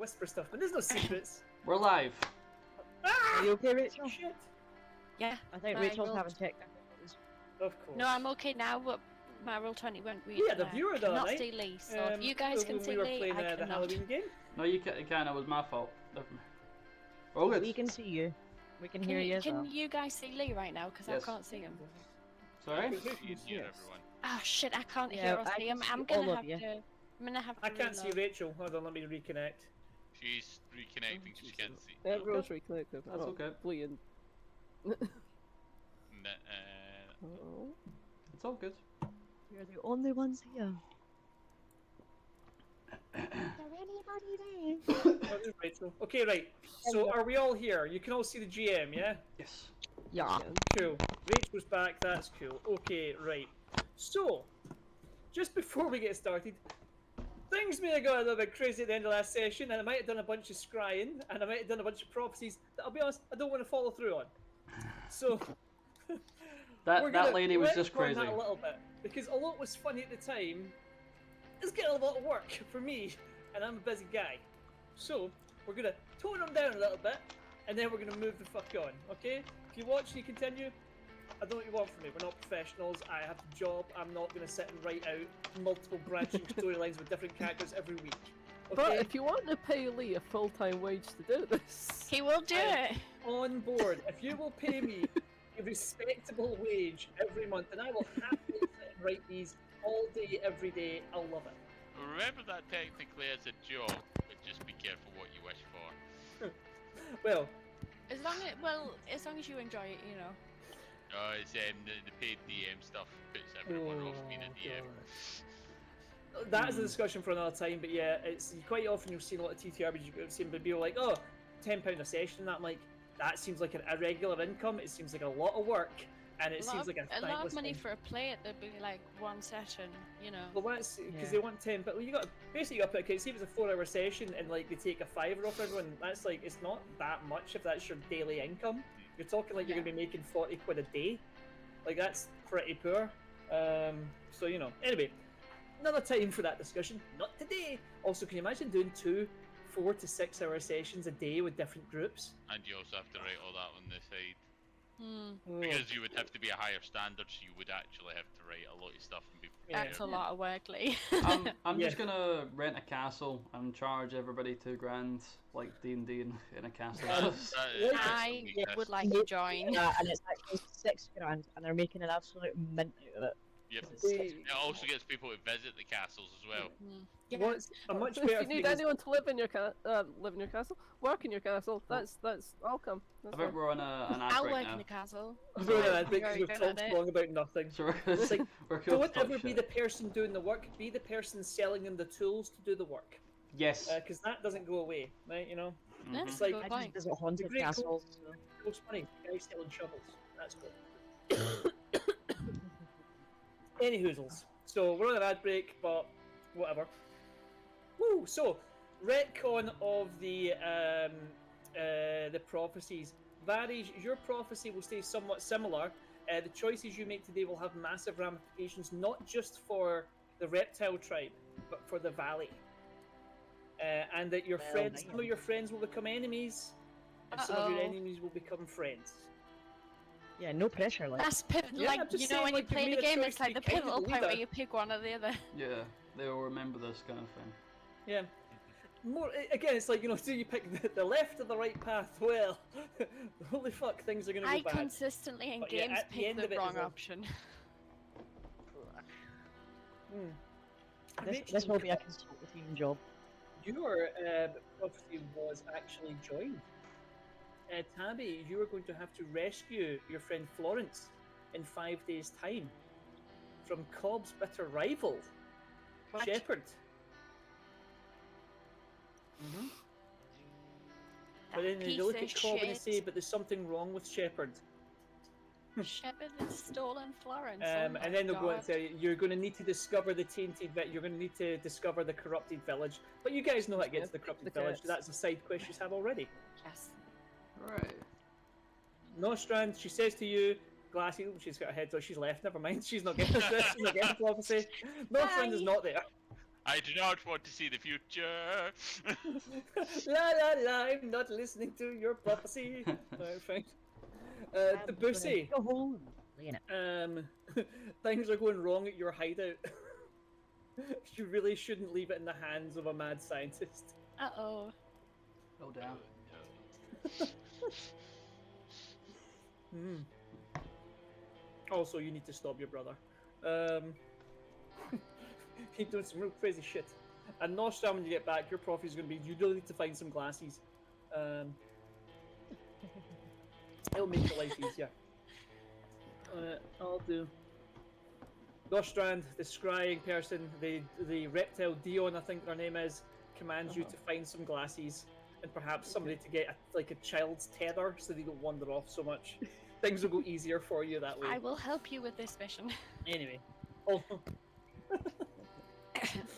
whisper stuff, but there's no secrets. We're live. Ah! Are you okay, Rachel? Shit. Yeah. I think I Rachel's rolled- haven't checked. Of course. No, I'm okay now, but my roll 20 won't read. We had a viewer the other cannot night. see Lee, so if you guys can when see we were Lee, playing I the cannot. Halloween game. No, you can. It was my fault. Oh, good. We can see you. We can hear you as well. Can you guys see Lee right now? Because Yes. I can't see him. Sorry. You can hear everyone. Ah, shit! I can't Yeah, hear us. I Lee. can I'm see gonna all of have you. to. I'm gonna have to. I can't see reload. Rachel. Hold on, let me reconnect. She's reconnecting because she can't see. Everyone's reconnected. That's okay. Bleeding. Oh. It's all good. You're the only ones here. Is there anybody there? Oh, there's Rachel. Okay, right. So are we all here? You can all see the GM, yeah? Yes. Yeah. Cool. Rachel's back, that's cool. Okay, right. So, just before we get started, things may have got a little bit crazy at the end of last session, and I might have done a bunch of scrying, and I might have done a bunch of prophecies that, I'll be honest, I don't want to follow through on. So, That lady was just retcon crazy. that a little bit, because although it was funny at the time, it's getting a lot of work for me, and I'm a busy guy. So, we're going to tone them down a little bit, and then we're going to move the fuck on, okay? If you watch and you continue, I don't know what you want from me. We're not professionals. I have a job. I'm not going to sit and write out multiple branching storylines with different characters every week. Okay? But if you want to pay Lee a full-time wage to do this, He will do it. On board. If you will pay me a respectable wage every month, and I will happily sit and write these all day, every day, I'll love it. Remember that technically as a job, but just be careful what you wish for. Well, As long as you enjoy it, you know. Oh, it's the paid DM stuff puts everyone off being a DM. that is a discussion for another time, but yeah, it's quite often you'll see a lot of TTRPGs you've seen people like, oh, £10 a session, and I'm like, that seems like an irregular income, it seems like a lot of work, and it seems like a lot thankless of money thing. for a play. It'd be like one session, you know. Well, that's because Yeah. they want 10, but you got basically you got to put, okay, see if it's a 4-hour session and like they take a £5 off everyone, that's like, it's not that much if that's your daily income. You're talking like you're Yeah. going to be making 40 quid a day. Like, that's pretty poor. So, you know, anyway, another time for that discussion, not today. Also, can you imagine doing 2 4 to 6 hour sessions a day with different groups? And you also have to write all that on the side. Hmm. Because you would have to be a higher standard, so you would actually have to write a lot of stuff and be That's a lot of work, Lee. I'm Yeah. just gonna rent a castle and charge everybody £2,000, like D&D in a castle. I would like to join. And it's actually £6,000, and they're making an absolute mint out of it. Yep. It's six- It also gets people to visit the castles as well. Hmm. What's a much if better you need thing is- anyone to live in your castle, work in your castle, that's I'll come. I That's think fine. we're on an ad I'll break work now. in the castle. I think Very we've good talked at it. long about nothing. So we're, It's like, we're cool to don't talk ever be shit. the person doing the work, be the person selling them the tools to do the work. Yes. Because that doesn't go away, right? You know? Mhm. That's It's a like- good I point. just visit haunted great castles. Most money, guys selling shovels. That's cool. Any hoozles. So we're on an ad break, but whatever. Woo! So, retcon of the prophecies. Varies, your prophecy will stay somewhat similar. The choices you make today will have massive ramifications, not just for the reptile tribe, but for the valley. And that your Well, friends, damn. some of your friends will become enemies, and some of your Uh-oh. enemies will become friends. Yeah, no pressure, like. That's pivotal. Yeah, I'm Like, just you know, saying, when like, you you've play made the a game, choice it's to like the be kind of pivotal the point where leader. you pick one or the other. Yeah, they will remember this kind of thing. Yeah. More again, it's like, you know, do you pick the left or the right path? Well, holy fuck, things are gonna go I bad. consistently in But yeah, games at the pick end the of it, wrong there's a- option. This will be a consulting job. Your prophecy was actually joined. Tabby, you are going to have to rescue your friend Florence in 5 days' time from Cobb's bitter rival, What? Shepherd. That But then they piece look of at Cobb and they shit. say, but there's something wrong with Shepherd. Shepherd has stolen Florence. And oh then they'll go God. and say, you're going to need to discover the tainted you're going to need to discover the corrupted village. But you guys know how to get to the corrupted The village. cats. That's a side quest you have already. Yes. Right. Nostrand, she says to you, Glassy, she's got her head, so she's left, never mind. She's not getting this, she's not getting the prophecy. Nostrand is Bye. not there. I do not want to see the future. La la la, I'm not listening to your prophecy. Alright, fine. The Bussy. Go home. Laying it. Things are going wrong at your hideout. You really shouldn't leave it in the hands of a mad scientist. Uh-oh. Oh damn. Also, you need to stop your brother. He's doing some real crazy shit. And Nostra, when you get back, your prophecy is going to be you really need to find some glasses. It'll make your life easier. I'll do. Nostrand, the scrying person, the reptile Dion, I think their name is, commands you to find some glasses and perhaps somebody to get like a child's tether so they don't wander off so much. Things will go easier for you that way. I will help you with this mission. Anyway. Oh.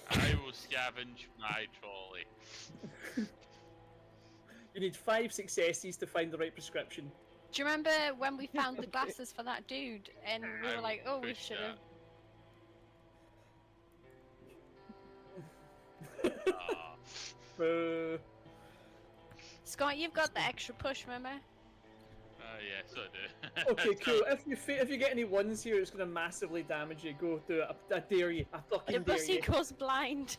I will scavenge my trolley. You need 5 successes to find the right prescription. Do you remember when we found the glasses for that dude and we I were like, oh, we push should have... that. Scott, you've got the extra push, remember? Yes, I do. Okay, cool. If you get any ones here, it's going to massively damage you. Go do it. I dare you. I The fucking dare bussy you. goes blind.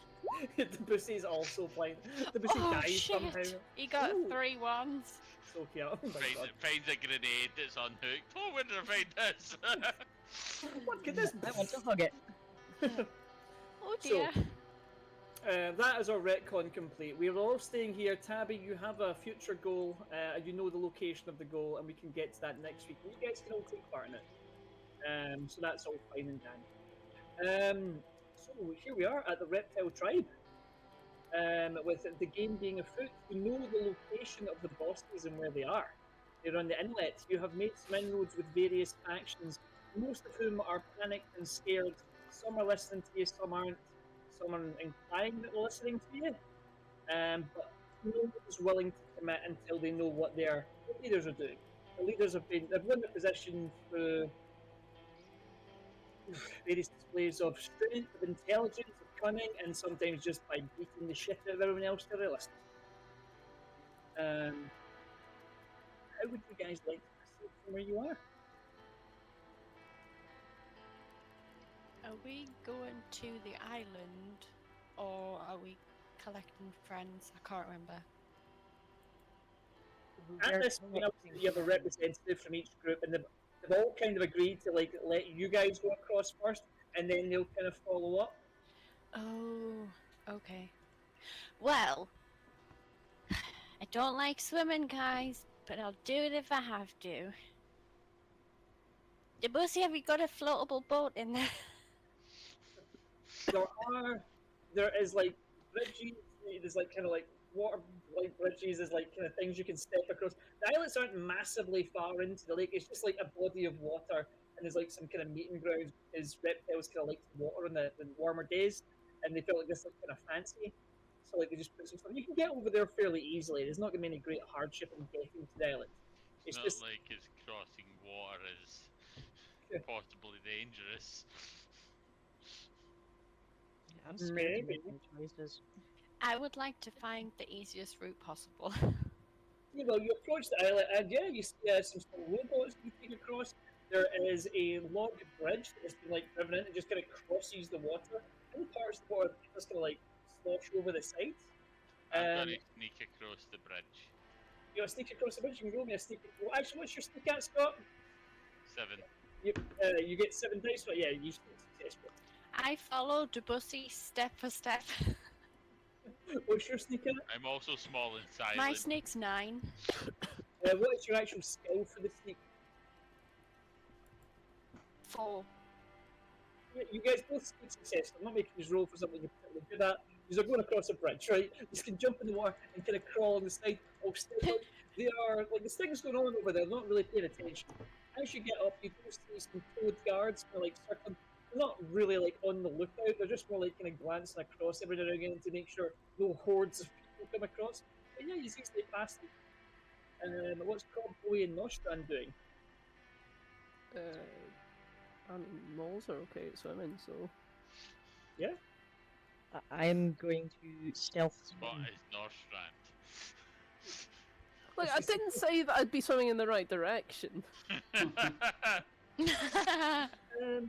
The Bussy's also blind. The Bussy Oh, dies shit. somehow. He got Ooh. 3 ones. It's okay. Oh my god. Finds a grenade that's unhooked. Oh, where did I find this? What could this I want to hug it. Oh So- dear. That is our retcon complete. We're all staying here. Tabby, you have a future goal. You know the location of the goal, and we can get to that next week. You guys can all take part in it. So that's all fine and dandy. So here we are at the Reptile Tribe. With the game being afoot, you know the location of the bosses and where they are. They're on the inlet. You have made some inroads with various factions, most of whom are panicked and scared. Some are listening to you, some aren't. Some are implying that they're listening to you. But no one is willing to commit until they know what their leaders are doing. The leaders they've won their position through various displays of strength, of intelligence, of cunning, and sometimes just by beating the shit out of everyone else to listen. How would you guys like to proceed from where you are? Are we going to the island or are we collecting friends? I can't remember. At this point, obviously, you have a representative from each group, and they've all kind of agreed to like let you guys go across first, and then they'll kind of follow up. Oh, okay. Well, I don't like swimming, guys, but I'll do it if I have to. Debussy, have you got a floatable boat in there? There is like bridges, there's like kind of like water like bridges, there's like kind of things you can step across. The islets aren't massively far into the lake, it's just like a body of water, and there's like some kind of meeting ground because reptiles kind of like water in the warmer days, and they feel like this like kind of fancy. So like they just put some stuff. You can get over there fairly easily. There's not gonna be any great hardship in getting to the island. It's Not just like it's crossing water is Yeah. possibly dangerous. Yeah, I'm scared to Maybe. make choices. I would like to find the easiest route possible. you know, you approach the islet, and yeah, you see some small rowboats you take across. There is a log bridge that has been like driven in and just kind of crosses the water. And parts of the water just kind of like slosh over the sides. I'm gonna sneak across the bridge. You want to sneak across the bridge? You can roll me a sneak. Well, actually, what's your sneak at, Scott? 7. You get 7 dice, but yeah, you still successful. I follow Debussy step for step. What's your sneak at? I'm also small and silent. My sneak's 9. What is your actual skill for the sneak? 4. Yeah, you guys both sneak successful. I'm not making you roll for something you're particularly good at. You're going across a bridge, right? You can jump in the water and kind of crawl on the side. Oh, still, they are like there's things going on over there. They're not really paying attention. As you get up, you do see some toad guards kind of like circling. They're not really like on the lookout. They're just more like kind of glancing across every now and again to make sure no hordes of people come across. But yeah, you see they pass them. What's Cobboy and Nostrand doing? I mean, moles are okay at swimming, so. I am going to stealth What swim. is Norstrand? Look, I didn't say that I'd be swimming in the right direction. Um,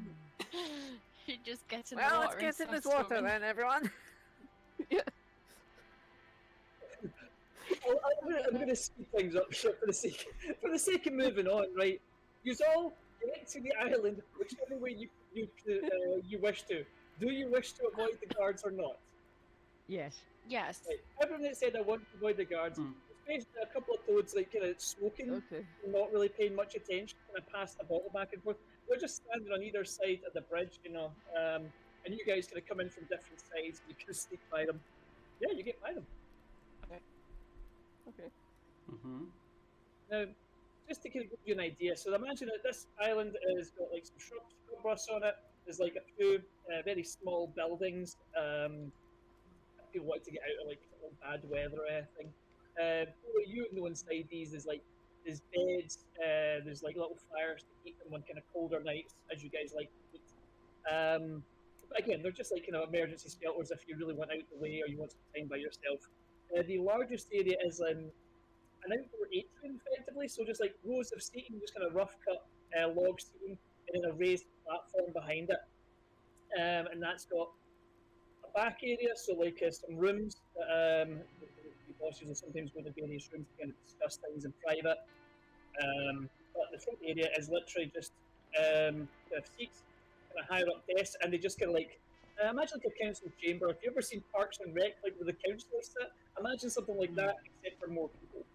You just get in the Well, water. let's and get in start this water swimming. then, everyone. Yeah. I'm gonna speed things up here for the sake of moving on, right? You all get to the island whichever way you wish to. Do you wish to avoid the guards or not? Yes. Yes. Right. Everyone that said I want to avoid the guards, Hmm. there's basically a couple of toads like kind of smoking, Okay. not really paying much attention, kind of pass the bottle back and forth. They're just standing on either side of the bridge, and you guys kind of come in from different sides. You can sneak by them. Yeah, you get by them. Okay. Mm-hmm. Now, just to kind of give you an idea, so imagine that this island has got like some scrub on it. There's like a few very small buildings. If people want to get out of like bad weather or anything. What you know inside these is like there's beds, there's like little fires to keep them on kind of colder nights, as you guys like to eat. But again, they're just like emergency shelters if you really want out the way or you want some time by yourself. The largest area is an outdoor atrium, effectively, so just like rows of seating, just kind of rough cut log seating, and then a raised platform behind it. And that's got a back area, so like some rooms that the bosses will sometimes go to various rooms to kind of discuss things in private. But the front area is literally just kind of seats, kind of higher up desks, and they just kind of like imagine like a council chamber. If you ever seen Parks and Rec, like where the councillors sit, imagine something like that, except for more people.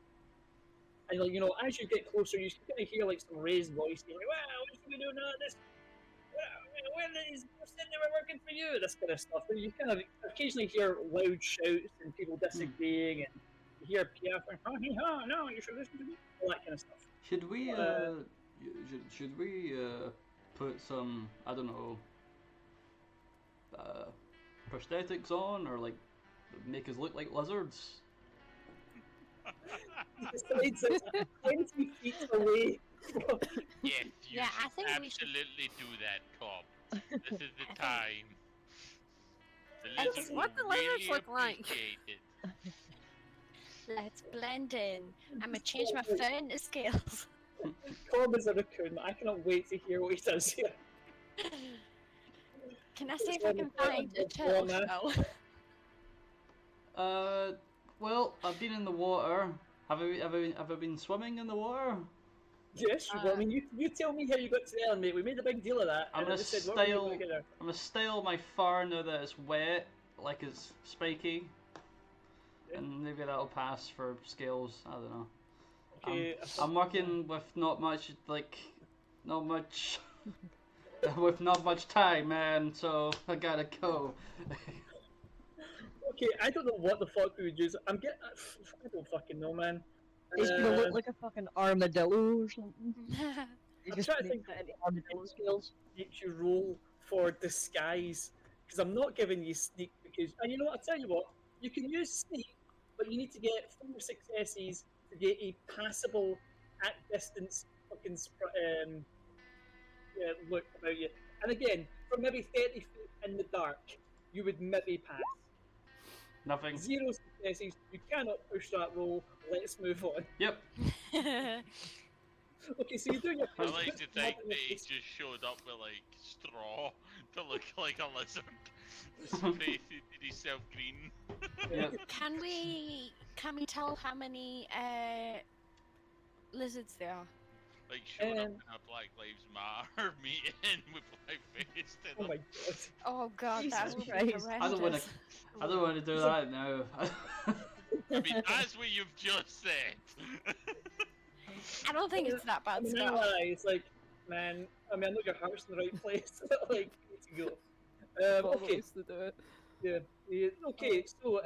And as you get closer, you can kind of hear like some raised voice. You're like, "Wow, what should we do now? This, when these said they were working for you?" This kind of stuff. And you kind of occasionally hear loud shouts and people disagreeing, and you hear Pierre going, "Oh, no, you should listen to me," all that kind of stuff. Should we should we put some, I don't know, prosthetics on, or like make us look like lizards? Besides, it's 20 feet away. Yes, you Yeah, I should think we should- absolutely do that, Cobb. This is the time. The I lizards think- What will do lizards really look like? appreciate it. Let's blend in. I'm gonna change my fur into scales. Cobb is a raccoon. I cannot wait to hear what he does here. Can I see if I can find a turtle shell? Well, I've been in the water. Have I been swimming in the water? Yes, I mean, you tell me how you got to the island, mate. We made a big deal of that. I'm and I gonna just said, what were you style. gonna get there? I'm gonna style my fur now that it's wet, like it's spiky, Yeah. and maybe that'll pass for scales. I don't know. Okay, I'm working with not much with not much time, man. So I gotta go. Okay, I don't know what the fuck we would use. I don't fucking know, man. He's gonna look like a fucking armadillo or something. You I'm just trying to make think that into armadillo scales. Make you roll for disguise because I'm not giving you sneak because, and you know what? I'll tell you what. You can use sneak, but you need to get 4 successes to get a passable at distance fucking look about you. And again, from maybe 30 feet in the dark, you would maybe pass. Nothing. 0 successes. You cannot push that roll. Let's move on. Yep. Okay, so you do your I first. like to think that he just showed up with like straw to look like a lizard. Painted himself green. Yep. Can we tell how many lizards there are? Like showing up in a Black Lives Matter meeting with blackface. Oh my god. Oh god, that Jesus would be Christ. horrendous. I don't want to do that now. I mean, that's what you've just said. I don't think it's that I bad, mean, Scott. it's like, man, I mean, I know your heart's in the right place, but like, you need to go. All Okay, ways to do it. yeah, okay, so,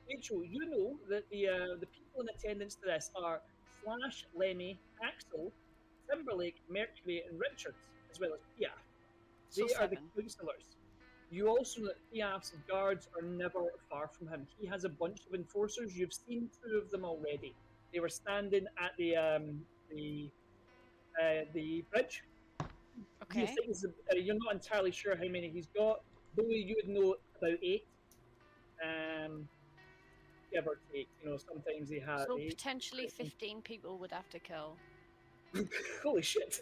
Rachel, you know that the people in attendance to this are Slash, Lemmy, Axel, Timberlake, Mercury, and Richards, as well as Piaf. So They are the 7. counselors. You also know that Piaf's guards are never far from him. He has a bunch of enforcers. You've seen 2 of them already. They were standing at the bridge. Okay. You're not entirely sure how many he's got. Though you would know about 8. Give or take. Sometimes they have. So potentially 15 people would have to kill. Holy shit!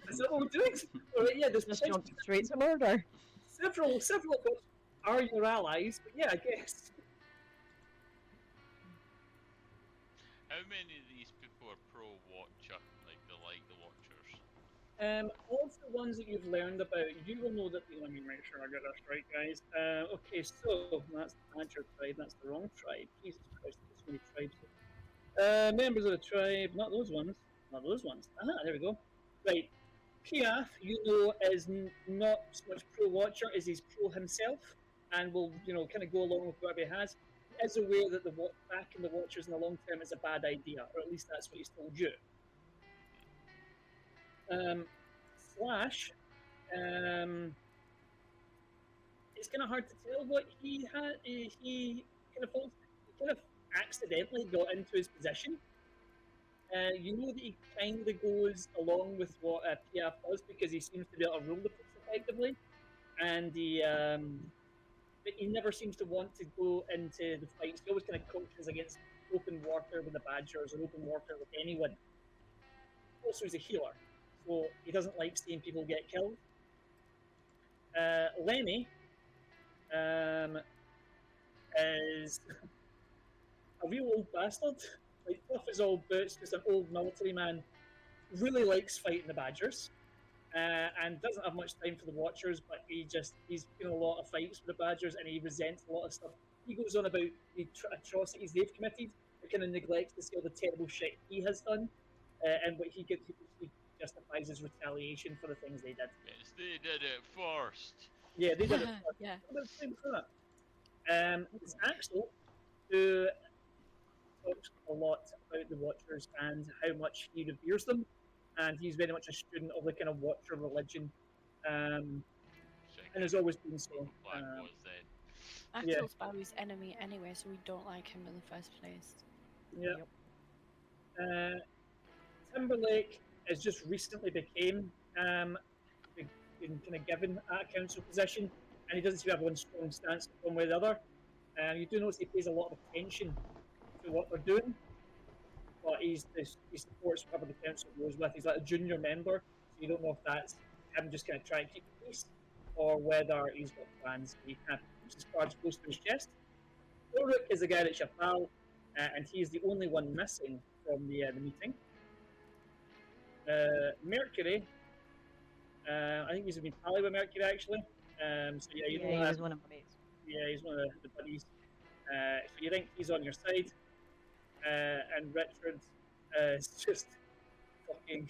Is that what we're doing? All right, yeah. There's Just potentially jump straight to murder. several of which are your allies. But yeah, I guess. How many of these people are pro Watcher? Like they like the Watchers? Of the ones that you've learned about, you will know that. Let me make sure I get this right, guys. Okay, so that's the Badger tribe. That's the wrong tribe. Jesus Christ, there's so many tribes. Members of the tribe, not those ones. Not those ones. There we go. Right. Piaf, is not so much pro Watcher as he's pro himself, and will kind of go along with whatever he has. He is aware that back in the Watchers in the long term is a bad idea, or at least that's what he's told you. Slash, it's kind of hard to tell what he had. He kind of accidentally got into his position. You know that he kind of goes along with what Piaf does because he seems to be able to rule the place effectively, and but he never seems to want to go into the fights. He always kind of coaches against open warfare with the Badgers or open warfare with anyone. Also, he's a healer, so he doesn't like seeing people get killed. Lenny is a real old bastard, like tough as all boots, just an old military man. Really likes fighting the Badgers, and doesn't have much time for the Watchers. But he's in a lot of fights with the Badgers, and he resents a lot of stuff. He goes on about the atrocities they've committed, but kind of neglects to see all the terrible shit he has done, and what he justifies as retaliation for the things they did. Yes, they did it first. Yeah, they did it. First. Yeah. It's Axel who talks a lot about the Watchers and how much he reveres them, and he's very much a student of the kind of Watcher religion, and has always been so. Black was then. Axel's Bowie's enemy anyway, so we don't like him in the first place. Yeah. Timberlake has just recently became been kind of given a council position, and he doesn't seem to have one strong stance one way or the other. You do notice he pays a lot of attention to what they're doing, but he supports whatever the council goes with. He's like a junior member, so you don't know if that's him just kind of trying to keep the peace, or whether he's got plans. He kind of keeps his cards close to his chest. Ulrich is the guy that's your pal, and he's the only one missing from the meeting. Mercury, I think he's been pally with Mercury actually. So yeah, you know he that. was one of my mates. Yeah, he's one of the buddies. So you think he's on your side, and Richard is just fucking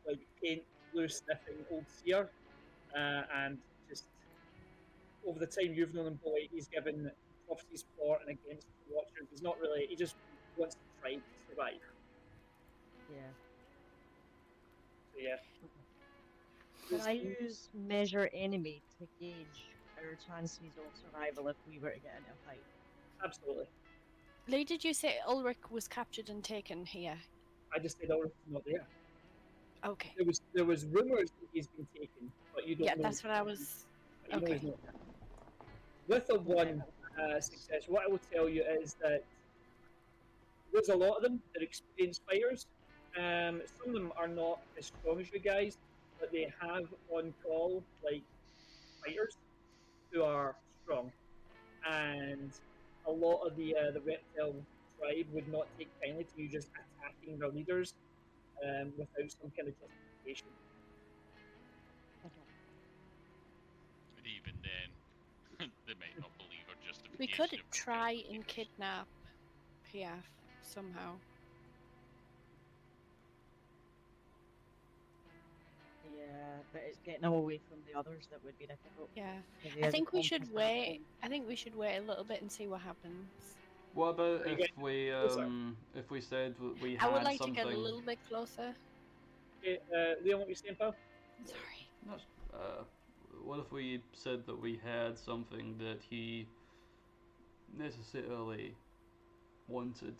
like paint blue sniffing old seer, and just over the time you've known him, boy, he's given prophecies for and against the Watchers. He's not really. He just wants to try to survive. Yeah. So yeah. Can I use measure enemy to gauge our chances of survival if we were to get into a fight? Absolutely. Lee, did you say Ulrich was captured and taken here? I just said Ulrich's not there. Okay. There was rumours that he's been taken, but you don't know. Yeah, that's what I was. You know Okay. he's not there. With a one success, what I will tell you is that there's a lot of them that are experienced fighters. Some of them are not as strong as you guys, but they have on call like fighters who are strong, and a lot of the reptile tribe would not take kindly to you just attacking their leaders without some kind of justification. But even then, they might not believe our justification. We could of try and leaders. kidnap Piaf somehow. Yeah, but it's getting him away from the others that would be difficult. Yeah. 'cause he I has a think we should constant wait. thing. I think we should wait a little bit and see what happens. What about Are you if we said we I had would like something? to get a little bit closer. Okay, Leon, what were you saying, pal? Sorry. That's, what if we said that we had something that he necessarily wanted?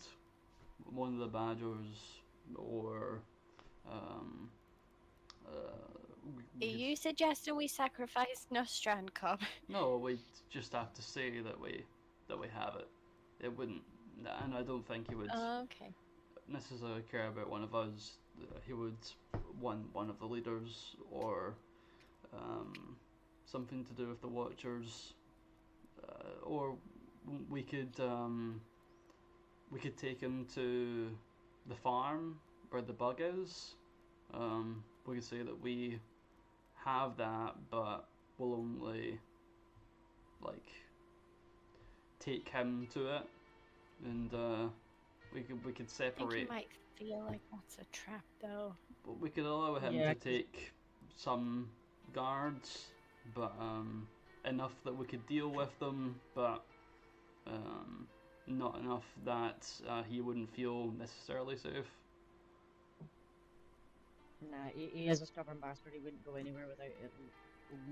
One of the Badgers, or we Are could- you suggesting we sacrifice Nostrand Cobb? No, we just have to say that we have it. It wouldn't, and I don't think he would Okay. necessarily care about one of us. He would want one of the leaders or something to do with the Watchers, or we could take him to the farm where the bug is. We could say that we have that, but we'll only like take him to it, and we could I think he separate. might feel like that's a trap, though. But we could allow him Yeah, to 'cause- take some guards, but enough that we could deal with them, but not enough that he wouldn't feel necessarily safe. Nah, he is a stubborn bastard. He wouldn't go anywhere without at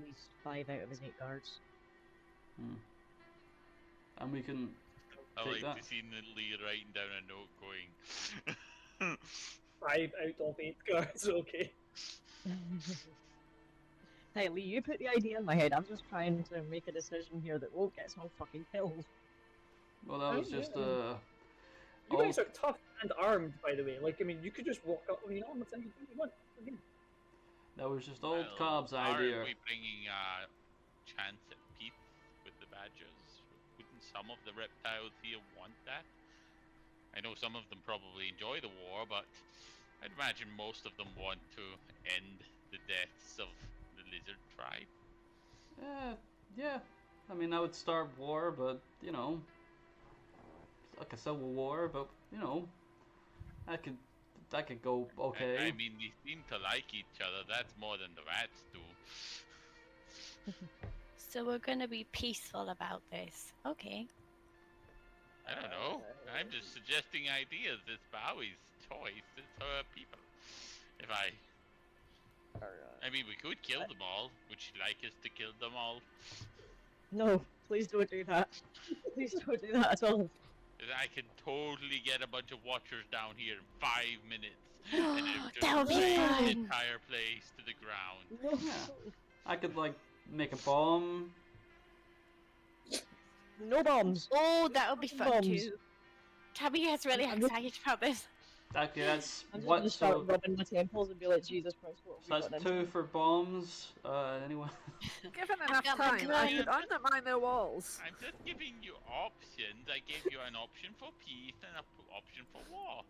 least 5 out of his 8 guards. And we can I take like that. to see Lee writing down a note going. 5 out of 8 guards, okay. Hey, Lee, you put the idea in my head. I'm just trying to make a decision here that won't get us all fucking killed. Well, that was just You guys are tough and armed, by the way. Like, I mean, you could just walk up with your armor and anything you want. that was just old Well, Cobb's idea. Aren't we bringing chance at peace with the Badgers? Wouldn't some of the reptiles here want that? I know some of them probably enjoy the war, but I'd imagine most of them want to end the deaths of the lizard tribe. Yeah. I mean, I would start war, but you know, like a civil war. But you know, that could go okay. I mean, they seem to like each other. That's more than the rats do. So we're gonna be peaceful about this. Okay. I don't know. I'm just suggesting ideas. It's Bowie's choice. It's her people. If I mean, we could kill them all. Would you like us to kill them all? No, please don't do that. Please don't do that at all. I could totally get a bunch of watchers down here in 5 minutes. And it would That would be raze the fun. entire place to the ground. No. Yeah. I could like make a bomb. No bombs. Oh, that would be fun Bombs. too. Tabby gets really I'm just- excited about this. Okay, that's I'm just what. gonna start So, rubbing my temples and be like, Jesus Christ, what have so we that's got 2 for bombs. Anyone? Given enough got my time, I gun. could undermine their walls. I'm just giving you options. I gave you an option for peace and an option for war.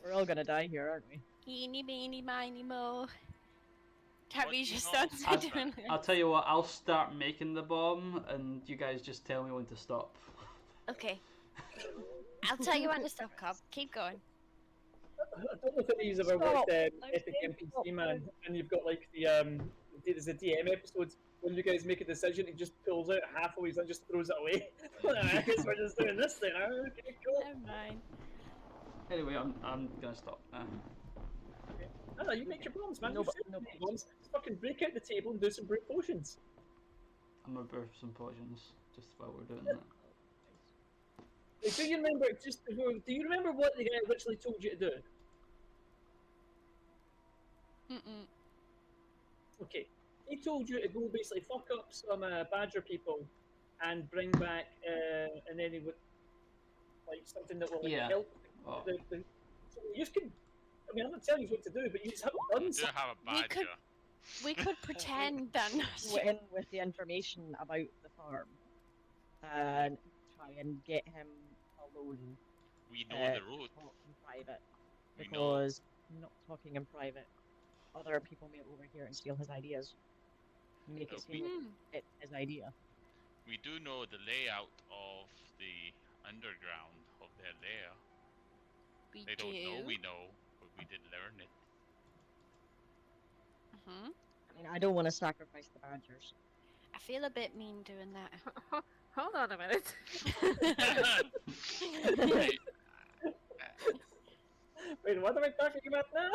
We're all gonna die here, aren't we? Eeny, meeny, miny, mo. Tabby do you just know? starts doing it. I'll tell you what. I'll start making the bomb, and you guys just tell me when to stop. Okay. I'll tell you when to stop, Cobb. Keep going. I don't know if any of you ever Stop. watched I'm Epic saying stop, NPC Man, and you've got like there's a DM episodes when you guys make a decision, he just pulls out half of his and just throws it away. I guess we're just doing this thing. Okay, cool. Never mind. Anyway, I'm gonna stop now. No, you make your bombs, man. No, You but- said no, you make bombs. Just fucking break out the table and do some brute potions. I'm gonna burp some potions just while we're doing that. Like, do you remember? Do you remember what the guy literally told you to do? Mm-mm. Okay, he told you to go basically fuck up some badger people and bring back, and then he would like something that will like, Yeah. help. Oh. So you just can. I mean, I'm not telling you what to do, but you just haven't We done do something. have a We badger. could- We could pretend that Go in with the information about the farm and try and get him alone. We know Uh, the route. talk in private, We know. because not talking in private, other people may overhear and steal his ideas. Make it seem like Hmm. it's his idea. We do know the layout of the underground of their lair. We They do. don't know we know, but we did learn it. Mhm. I mean, I don't want to sacrifice the badgers. I feel a bit mean doing that. Hold on a minute. Hey, Wait, what am I talking about now?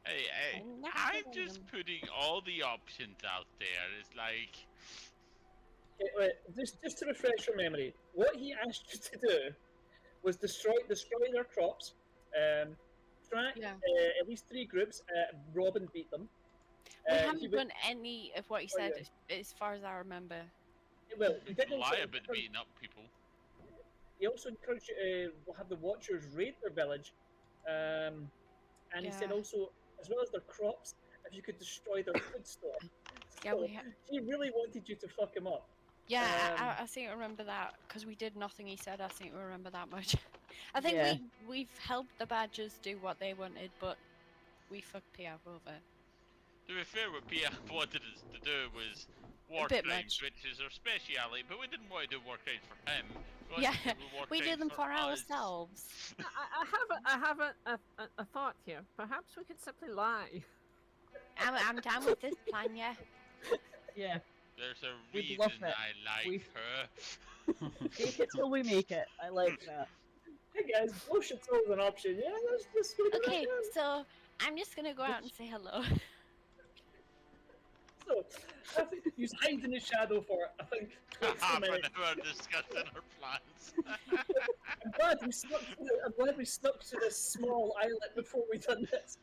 hey, I'm not I'm killing just them. putting all the options out there. It's like, Okay, wait, just to refresh your memory, what he asked you to do was destroy their crops, track Yeah. at least 3 groups. Robin beat them. We he haven't went- done any of what you Oh, said, yeah. as far as I remember. Well, he You did can also lie about beating up people. he also encouraged you to have the Watchers raid their village, and he said Yeah. also, as well as their crops, if you could destroy their food store. Yeah, So we ha- he really wanted you to fuck him up. Yeah, Um, I seem to remember that because we did nothing he said. I seem to remember that much. I think Yeah. we've helped the Badgers do what they wanted, but we fucked Piaf over. To be fair, what Pia wanted us to do was war bit crimes, much. which is our speciality, but we didn't want to do war crimes for him. We Yeah, wanted to do war we did crimes them for us. ourselves. I have a thought here. Perhaps we could simply lie. I'm down with this plan, yeah. Yeah. There's a We reason bluff it. I like We- her. Fake it till we make it. I like that. hey guys, bullshit's always an option. Yeah, let's just go with Okay, that. so I'm just gonna go out and say hello. So, I think you hide in the shadow for, I think, 20 Half an minutes. hour discussing our plans. I'm glad we snuck to this small islet before we done this.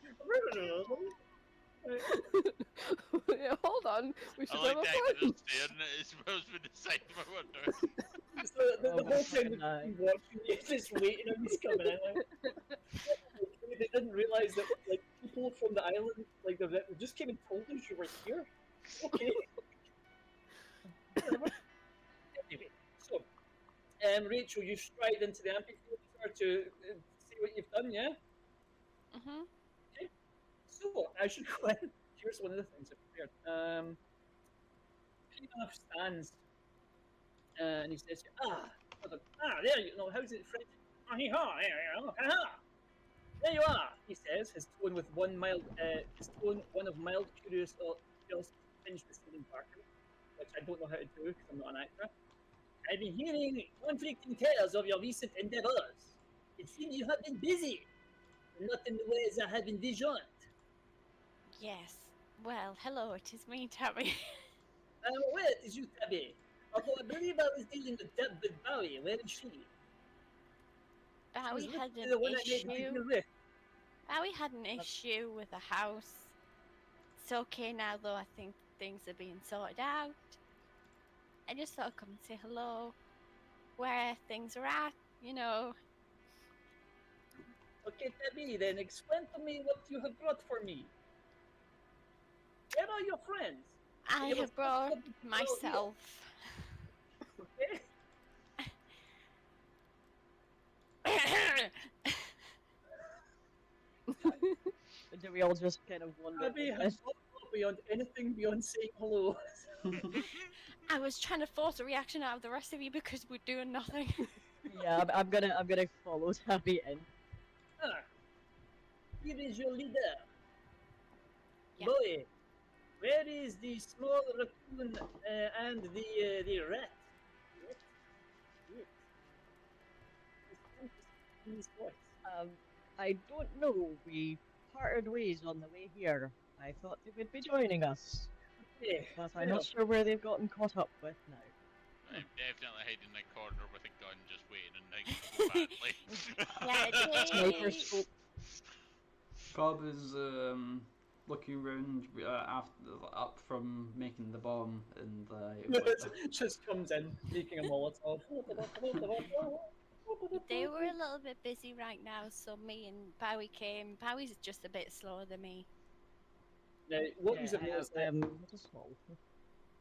Yeah, hold on. We should I have like a that plan. just staring at it as well as we decide what we're doing. So the Oh, whole that's time fucking nice. we've been watching you, just waiting and he's coming in. Like, they didn't realize that like people from the island, like they just came and told us you were here. Okay. Whatever. Anyway, so Rachel, you stride into the amphitheater to see what you've done, yeah? Mhm. So as you go in, here's one of the things I prepared. Piaf stands and he says, there you know, how's it French? There you are, there you are, he says, his tone one of mild curious just tinged with Stephen Parker, which I don't know how to do because I'm not an actor. I've been hearing conflicting tales of your recent endeavors. It seems you have been busy, not in the ways I have envisioned. Yes. Well, hello, it is me, Tabby. I'm aware it is you, Tabby. Although I believe I was dealing with Bowie. Where is she? Bowie She was had literally an the one that made the issue. deal with. Bowie had an issue with the house. It's okay now, though. I think things are being sorted out. I just thought I'd come and say hello, where things are at, you know. Okay, Tabby, then explain to me what you have brought for me. Where are your friends? I You have must brought have people out here. myself. Okay? Do we all just kind of wonder? Tabby has not gone beyond anything beyond saying hello. I was trying to force a reaction out of the rest of you because we're doing nothing. Yeah, I'm gonna follow Tabby in. Ah, here is your leader. Yeah. Boy, where is the small raccoon and the rat? What? Yes. His voice. I don't know. We parted ways on the way here. I thought they would be joining us, Yeah, but I'm not sure where they've gotten caught up with now. I'm definitely hiding in a corner with a gun just waiting and thinking badly. Sniper scope. Cobb is looking around up from making the bomb and just comes in making a Molotov. They were a little bit busy right now, so me and Bowie came. Bowie's just a bit slower than me. Now, what Yeah, you have noticed that little small.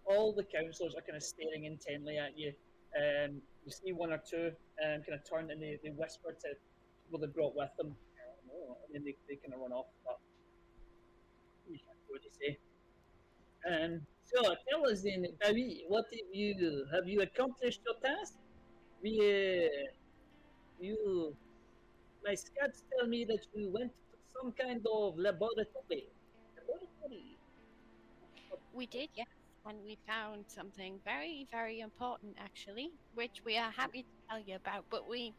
all the councillors are kind of staring intently at you. You see one or two kind of turn and they whisper to people they brought with them. And then they kind of run off. But you can't do what they say. So tell us then, Bowie, what have you accomplished your task? My scouts tell me that you went to some kind of laboratory. We did, yes, and we found something very, very important, actually, which we are happy to tell you about. But we'd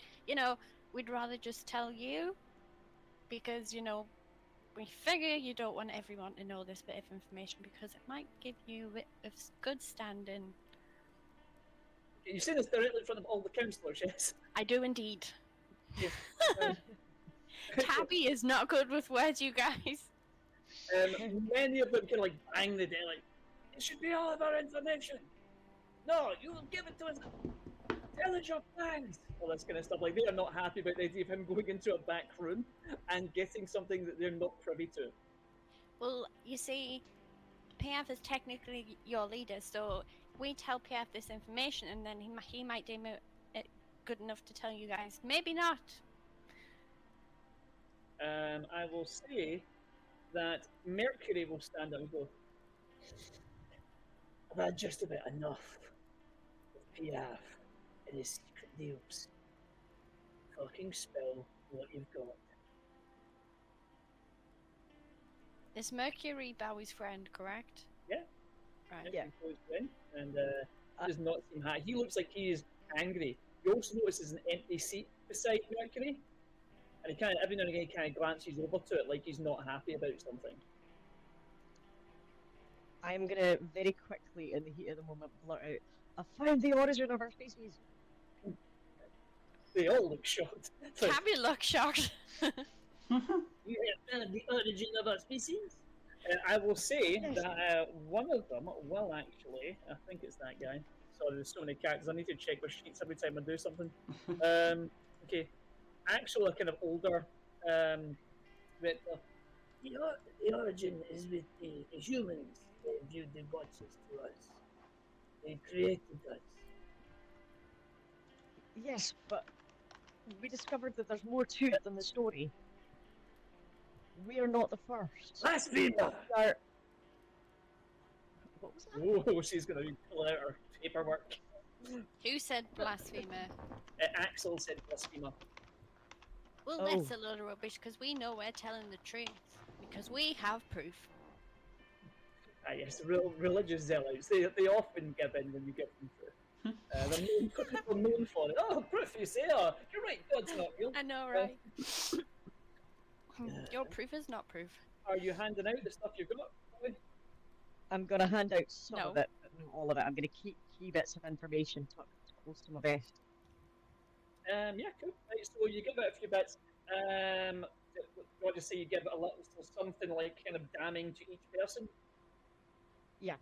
rather just tell you because, we figure you don't want everyone to know this bit of information because it might give you a bit of good standing. You say this directly in front of all the councillors, yes? I do indeed. Yes. Tabby is not good with words, you guys. Many of them kind of like bang the day, like, it should be all of our information. No, you will give it to us. Tell us your plans. All this kind of stuff. Like, they are not happy about the idea of him going into a back room and getting something that they're not privy to. Well, you see, PF is technically your leader, so we tell PF this information, and then he might deem it good enough to tell you guys. Maybe not. I will say that Mercury will stand up and go, I've had just about enough of Piaf and his secret deals. Fucking spill what you've got. Is Mercury Bowie's friend, correct? Yeah. Right. Yeah. And does not seem happy. He looks like he is angry. You also notice there's an empty seat beside Mercury, and he kind of every now and again kind of glances over to it like he's not happy about something. I'm gonna very quickly, in the heat of the moment, blurt out, I found the origin of our species. They all look shocked. It's like, Tabby looks shocked. you have found the origin of our species? I will say Yes. that one of them will actually, I think it's that guy. Sorry, there's so many characters. I need to check my sheets every time I do something. Okay. Actually, a kind of older Reptar. The origin is with the humans. They viewed the gods to us. They created us. Yes, but we discovered that there's more to it than the story. We are not the first. Blasphemer! We are... What was that? Oh, she's going to pull out her paperwork. Who said blasphemer? Axel said blasphemer. Well, Oh. that's a load of rubbish because we know we're telling the truth. Because we have proof. Ah, yes, religious zealots. They often give in when you give them proof. They're known for it. Oh, proof, you say? Oh, you're right, God's not real. I know, right? Your proof is not proof. Are you handing out the stuff you've got? I'm gonna hand out some No. of it, but not all of it. I'm gonna keep key bits of information tucked close to my vest. Yeah, cool. Right, so you give it a few bits. What do you say? You give it a little, so something like kind of damning to each person. Yeah.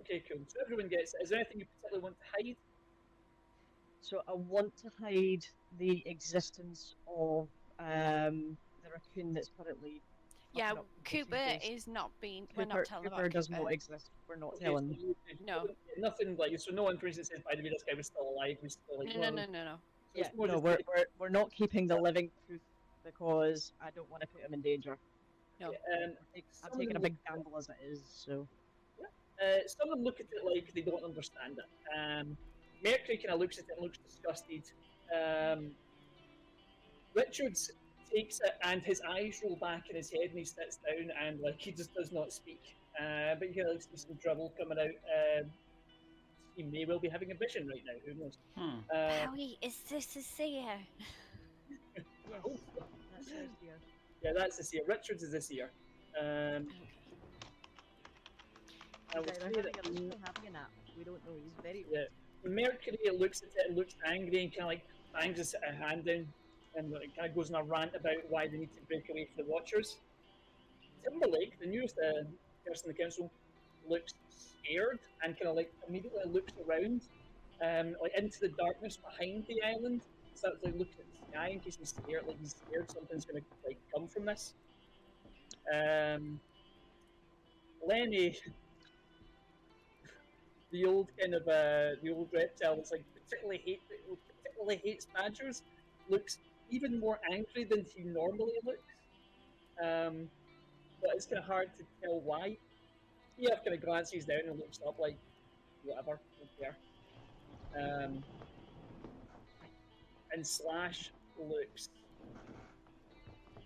Okay, cool. So everyone gets it. Is there anything you particularly want to hide? So I want to hide the existence of the raccoon that's currently. Yeah, fucking up people's Cooper CVs. is not being. We're not Cooper, telling Cooper about does Cooper. not exist. We're not Okay, telling. No. Nothing like so. No information says, by the way, this guy was still alive. We still like. No. So Yeah, it's more no, just we're not keeping the living proof because I don't want to put him in danger. No. Um, I'm taking a big gamble as it is, so. some of them look at it like they don't understand it. Mercury kind of looks at it and looks disgusted. Richards takes it and his eyes roll back in his head and he sits down and like he just does not speak. But you can see some dribble coming out. He may well be having a vision right now. Who knows? Howie, is this a seer? Yes, Oh, that's his dear. yeah, that's this year. Richards is this year. I will He's say either that having a having a nap. We don't know. He's very old. yeah, Mercury looks at it and looks angry and kind of like bangs his hand down and like, kind of goes on a rant about why they need to break away from the Watchers. Timberlake, the newest person in the council, looks scared and kind of like immediately looks around, like into the darkness behind the island. Starts like looking at the sky in case he's scared something's going to like come from this. Lenny, the old kind of the old reptile that's like particularly hates badgers, looks even more angry than he normally looks. But it's kind of hard to tell why. He kind of glances down and looks up like, whatever, don't care. And Slash looks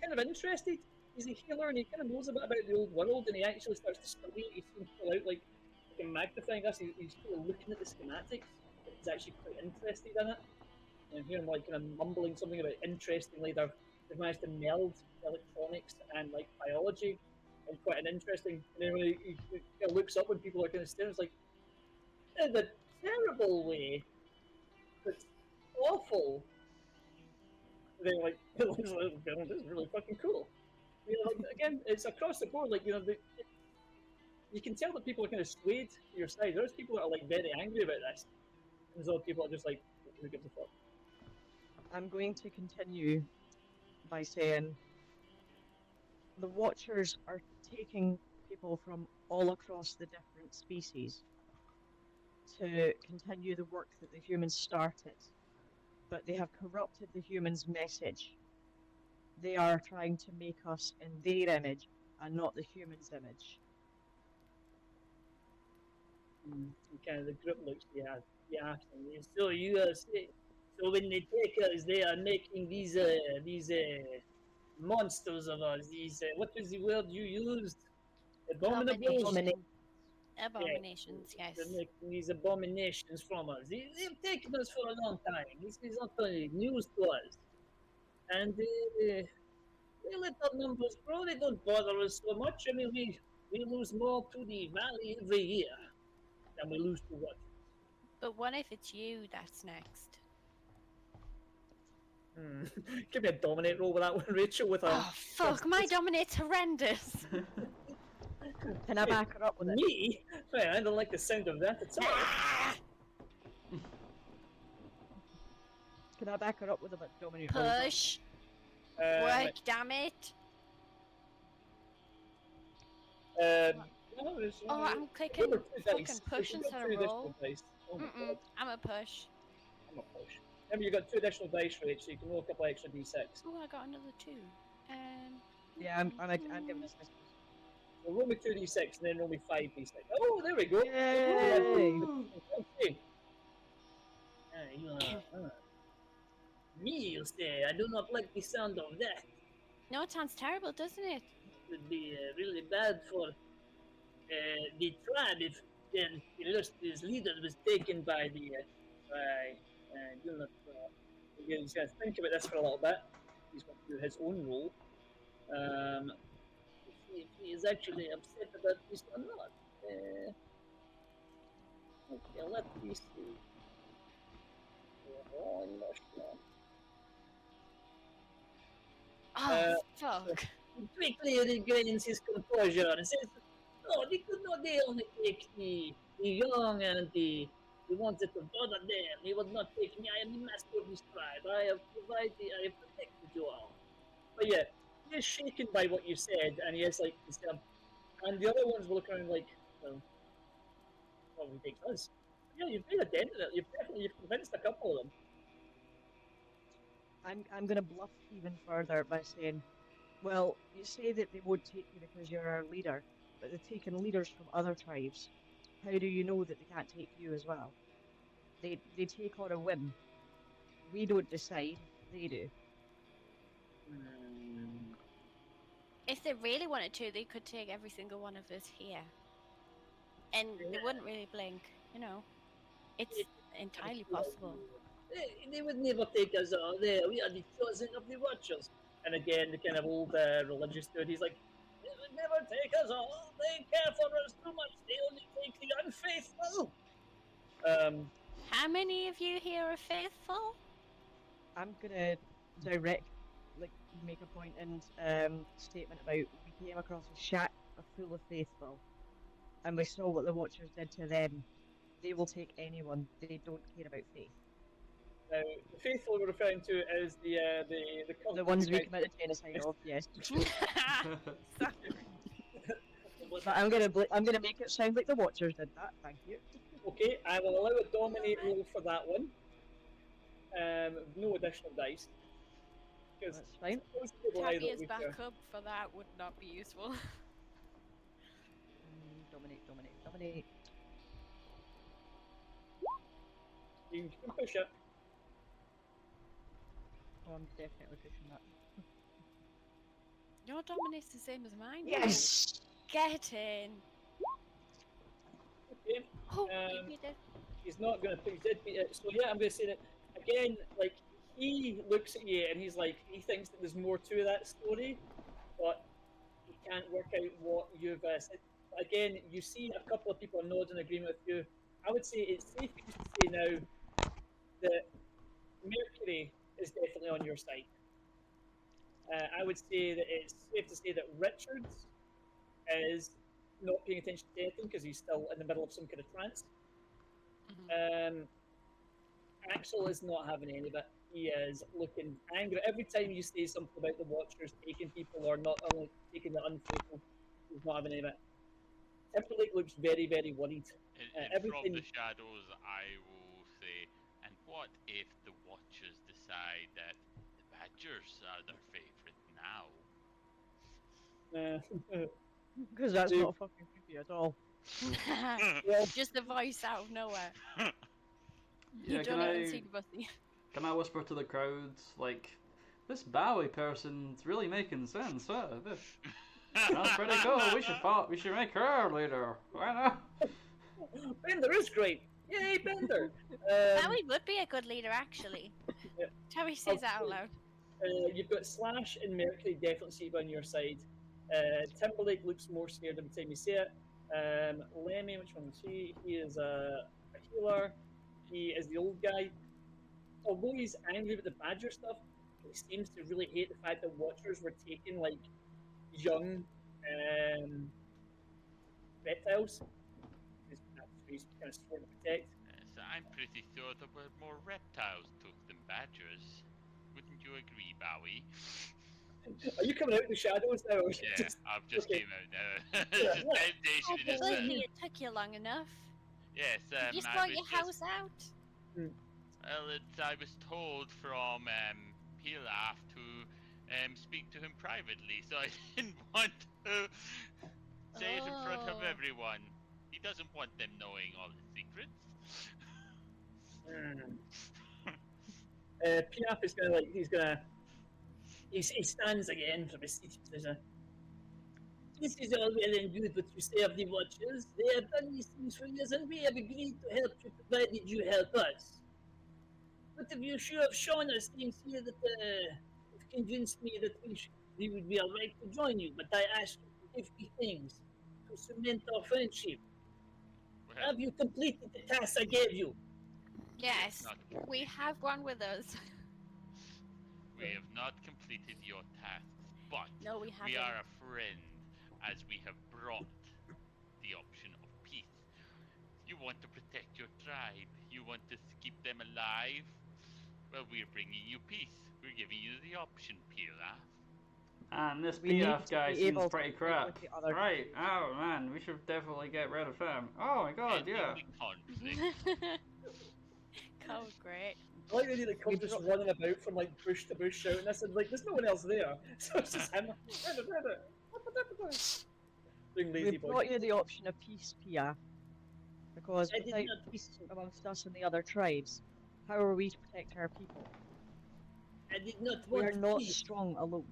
kind of interested. He's a healer and he kind of knows a bit about the old world and he actually starts to study it. He seems to pull out like a magnifying glass. He's kind of looking at the schematics. He's actually quite interested in it. And hear him like kind of mumbling something about interestingly they've managed to meld electronics and like biology in quite an interesting. And then when he kind of looks up when people are kind of staring, it's like in a terrible way. It's awful. They're like, this is really fucking cool. Like, again, it's across the board. Like, you can tell that people are kind of swayed to your side. There's people that are like very angry about this, and there's other people that are just like, who gives a fuck? I'm going to continue by saying the Watchers are taking people from all across the different species to continue the work that the humans started, but they have corrupted the humans' message. They are trying to make us in their image and not the humans' image. And kind of the group looks yeah. So you say, so when they take us, they are making these monsters of us. These what was the word you used? Abominables. Abomination. Abominations, yes. They're making these abominations from us. They've taken us for a long time. This is not news to us. And they let our numbers grow. They don't bother us so much. I mean, we lose more to the valley every year than we lose to what? But what if it's you that's next? Give me a dominate roll with that one, Rachel. With a Oh, fuck, my dominate's horrendous. Can I back her up with it? me? Man, I don't like the sound of that at all. Ah! Can I back her up with a bit dominant roll? Push. Work, damn it. No, there's, Oh, I'm clicking remember two fucking dice. push You've got instead two of additional roll. dice. Oh my god, I'm a push. I'm a push. Remember, you've got two additional dice, Rach, so you can roll a couple extra d6. Oh, I got another 2. Yeah, I'm giving this. So roll me 2d6 and then roll me 5d6. Oh, there we go. Yay! Okay. Me, you say? I do not like the sound of that. No, it sounds terrible, doesn't it? It would be really bad for the tribe if then his leader was taken by the do not. He's going to think about this for a little bit. He's going to do his own role. See if he is actually upset about this or not. Okay, let me see. Oh, Oh, fuck. He quickly regains his composure and says, "No, they could not. They only take the young and the ones that would bother them. They would not take me. I am the master of this tribe. I have provided. I have protected you all." But yeah, he is shaken by what you said, and he is like, and the other ones will look around like, well, probably takes us. Yeah, you've made a dent in it. You've convinced a couple of them. I'm gonna bluff even further by saying, well, you say that they won't take you because you're our leader, but they've taken leaders from other tribes. How do you know that they can't take you as well? They take on a whim. We don't decide, they do. If they really wanted to, they could take every single one of us here. And they wouldn't really blink, you know. It's entirely possible. They would never take us all there. We are the chosen of the Watchers. And again, the kind of old religious dude, he's like, they would never take us all. They care for us too much. They only take the unfaithful. How many of you here are faithful? I'm gonna make a point and statement about we came across a shack full of faithful, and we saw what the Watchers did to them. They will take anyone. They don't care about faith. Now, the faithful we're referring to is the cult The ones we committed genocide of, yes. But I'm gonna make it sound like the Watchers did that. Thank you. Okay, I will allow a dominate roll for that one. No additional dice. That's fine. Tavia's backup for that would not be useful. Dominate. You can push it. Oh, I'm definitely pushing that. Your dominate's the same as mine. Yes! Get in! Okay. Oh, you beat it. He's not going to put his dead beat it. So yeah, I'm going to say that again. Like he looks at you and he's like, he thinks that there's more to that story, but he can't work out what you've said. Again, you see a couple of people nod in agreement with you. I would say it's safe to say now that Mercury is definitely on your side. I would say that it's safe to say that Richards is not paying attention to anything because he's still in the middle of some kind of trance. Mhm. Axel is not having any of it. He is looking angry every time you say something about the Watchers taking people or not only taking the unfaithful. He's not having any of it. Timberlake looks very, very worried. And from the Everything. shadows, I will say, and what if the Watchers decide that the Badgers are their favorite now? Because that's Dude. not fucking creepy at all. Well, Just the voice out of nowhere. Yeah, You can done it on I sympathy. can I whisper to the crowd like, this Bowie person's really making sense, huh? This sounds pretty cool. We should make her our leader. Why not? Bender is great. Yay, Bender! Bowie would be a good leader, actually. Yeah. Terry says that out loud. You've got Slash and Mercury definitely see on your side. Timberlake looks more scared every time you see it. Lemmy, which one was he? He is a healer. He is the old guy. Although he's angry with the Badger stuff, he seems to really hate the fact that Watchers were taking like young reptiles. He's kind of sworn to protect. So I'm pretty sure there were more reptiles took than Badgers. Wouldn't you agree, Bowie? Are you coming out of the shadows now? Or Yeah, I've just okay. came out now. It's just temptation, isn't Absolutely, it? it took you long enough. Yes, You just I want was your just... house out. Well, I was told from Pilaf to speak to him privately, so I didn't want to say it in front of Oh. everyone. He doesn't want them knowing all the secrets. Piaf is he stands again from his seat position. This is all well and good what you say of the Watchers. They have done these things for years and we have agreed to help you provided you help us. But if you should have shown us things here that have convinced me that we would be alright to join you, but I asked you to give me things to cement our friendship. Well, Have you completed the task I gave you? Yes, not we have one with us. We have not completed your tasks, but No, we we haven't. are a friend, as we have brought the option of peace. You want to protect your tribe. You want to keep them alive. Well, we're bringing you peace. We're giving you the option, Pilaf. And this We need PF to guy be seems able to pretty fight crap. with the other Right? tribes. Oh man, we should definitely get rid of him. Oh my god, Ending yeah. the conflict. Oh, great. I like the idea that Cole's just brought- running about from like bush to bush shouting this, and like there's no one else there, so it's just him. Doing lazy We boy. brought you the option of peace, Pia. Because I did without not- peace amongst us and the other tribes, how are we to protect our people? I did not We want are not peace. strong alone.